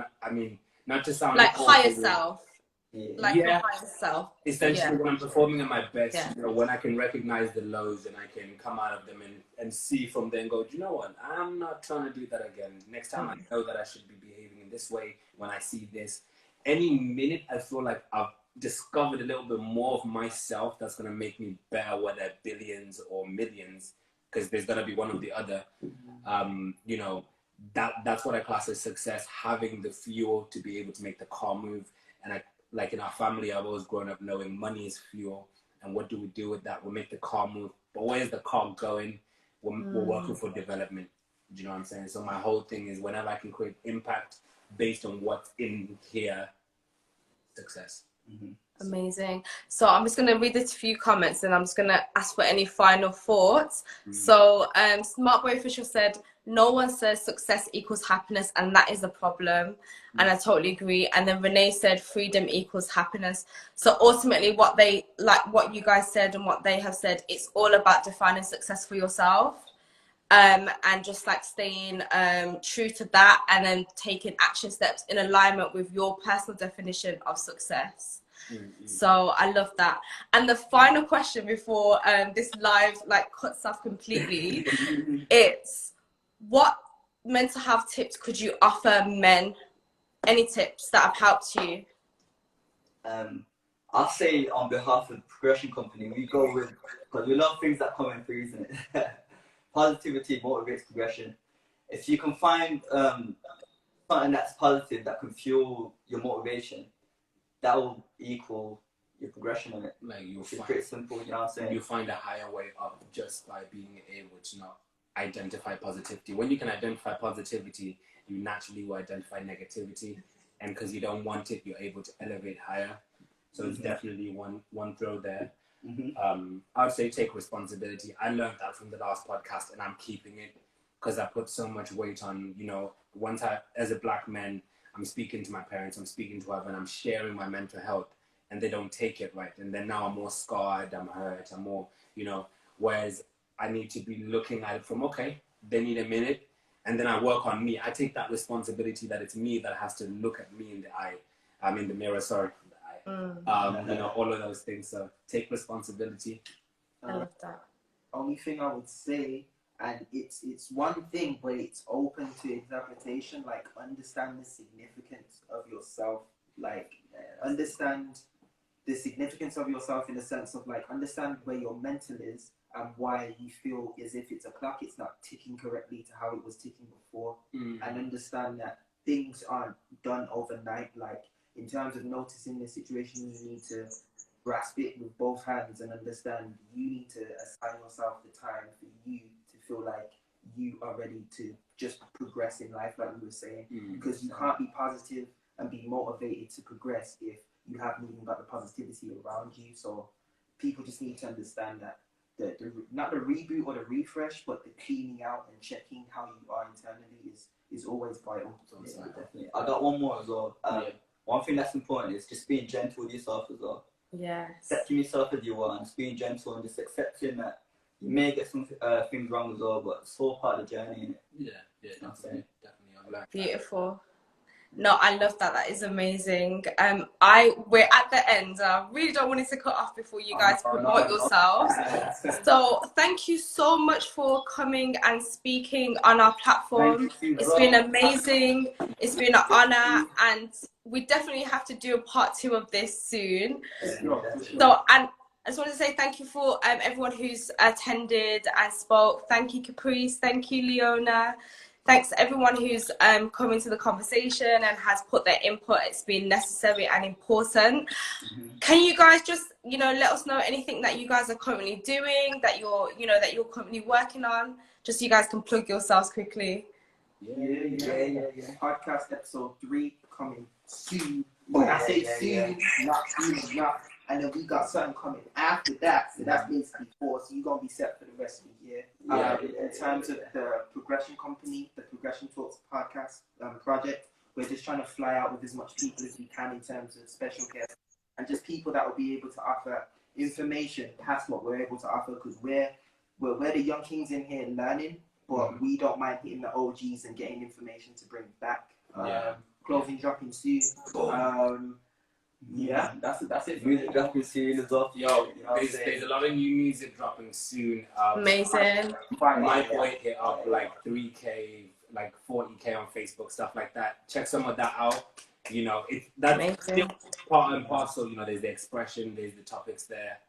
Not to sound like higher self. Like your higher self. Essentially, when I'm performing at my best, you know, when I can recognize the lows and I can come out of them and see from there and go, do you know what? I'm not trying to do that again. Next time I know that I should be behaving in this way when I see this. Any minute I feel like I've discovered a little bit more of myself that's going to make me better, whether billions or millions, because there's going to be one or the other. You know, that's what I class as success, having the fuel to be able to make the car move. And like in our family, I've always grown up knowing money is fuel, and what do we do with that? We make the car move, but where's the car going? We're working for development. Do you know what I'm saying? So my whole thing is, whenever I can create impact based on what's in here, success. Amazing. So I'm just going to read this few comments, and I'm just going to ask for any final thoughts. So Smart Boy Official said, no one says success equals happiness, and that is a problem. And I totally agree. And then Renee said freedom equals happiness. So ultimately what you guys said and what they have said, it's all about defining success for yourself. And just like staying true to that, and then taking action steps in alignment with your personal definition of success. So I love that. And the final question before this live like cuts off completely, it's what mental health tips could you offer men? Any tips that have helped you? I'll say on behalf of the Progression Company, we go with, because we love things that come in threes, isn't it? Positivity motivates progression. If you can find something that's positive that can fuel your motivation, that will equal your progression in it. Like it's pretty simple, you know what I'm saying? You find a higher way up just by being able to not identify positivity. When you can identify positivity, you naturally will identify negativity, and because you don't want it, you're able to elevate higher. So it's definitely one throw there. I would say take responsibility. I learned that from the last podcast, and I'm keeping it because I put so much weight on, you know, once as a black man, I'm speaking to my parents, I'm speaking to whoever, and I'm sharing my mental health, and they don't take it right. And then now I'm more scarred, I'm hurt, I'm more, you know, whereas I need to be looking at it from, okay, they need a minute, and then I work on me. I take that responsibility that it's me that has to look at me in the eye. I'm in the mirror, sorry. You know, all of those things. So take responsibility. I love that. Only thing I would say, and it's one thing, but it's open to interpretation. Like, understand the significance of yourself. Like, understand the significance of yourself in the sense of, like, understand where your mental is and why you feel as if it's a clock, it's not ticking correctly to how it was ticking before. And understand that things aren't done overnight. Like, in terms of noticing the situation, you need to grasp it with both hands and understand you need to assign yourself the time for you to feel like you are ready to just progress in life, like we were saying. Because you can't be positive and be motivated to progress if you haven't even got the positivity around you. So people just need to understand that not the reboot or the refresh, but the cleaning out and checking how you are internally is always vital. Yeah, definitely. I got one more as well. One thing that's important is just being gentle with yourself as well. Yes. Accepting yourself as you are, and just being gentle and just accepting that you may get some things wrong as well, but it's all part of the journey, innit? Yeah, definitely. I've learned. Beautiful. No, I love that. That is amazing. We're at the end. I really don't want it to cut off before you guys promote yourselves. So thank you so much for coming and speaking on our platform. It's been amazing. It's been an honor, and we definitely have to do a part 2 of this soon. So, and I just want to say thank you for everyone who's attended and spoke. Thank you, Caprice. Thank you, Leona. Thanks to everyone who's come into the conversation and has put their input. It's been necessary and important. Can you guys just, you know, let us know anything that you guys are currently doing, that you're currently working on? Just so you guys can plug yourselves quickly. Yeah. Podcast episode 3 coming soon. When I say soon, not soon enough. And then we got something coming after that. So that's basically 4. So you're going to be set for the rest of the year. In terms of the Progression Company, the Progression Talks podcast project, we're just trying to fly out with as much people as we can in terms of special guests and just people that will be able to offer information past what we're able to offer, because we're the young kings in here learning, but we don't mind hitting the OGs and getting information to bring back. Clothing dropping soon. Yeah, that's it. Music dropping soon as well. Yo, there's a lot of new music dropping soon. Amazing. My boy hit up like 3K, like 40K on Facebook, stuff like that. Check some of that out. You know, that's still part and parcel. You know, there's the expression, there's the topics there.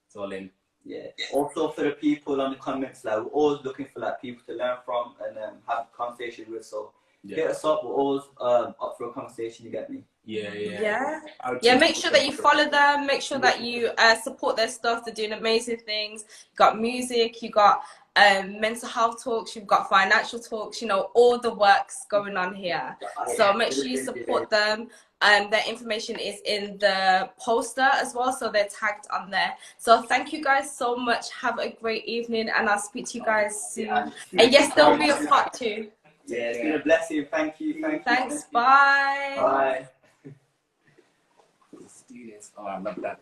It's all in. Yeah. Also for the people on the comments, like we're always looking for like people to learn from and have a conversation with. So hit us up. We're always up for a conversation. You get me? Yeah. Make sure that you follow them. Make sure that you support their stuff. They're doing amazing things. You got music. You got mental health talks. You've got financial talks. You know, all the works going on here. So make sure you support them. Their information is in the poster as well, so they're tagged on there. So thank you guys so much. Have a great evening, and I'll speak to you guys soon. And yes, there'll be a part 2. Yeah, it's been a blessing. Thank you. Thanks. Bye. Bye. Students. Oh, I love that.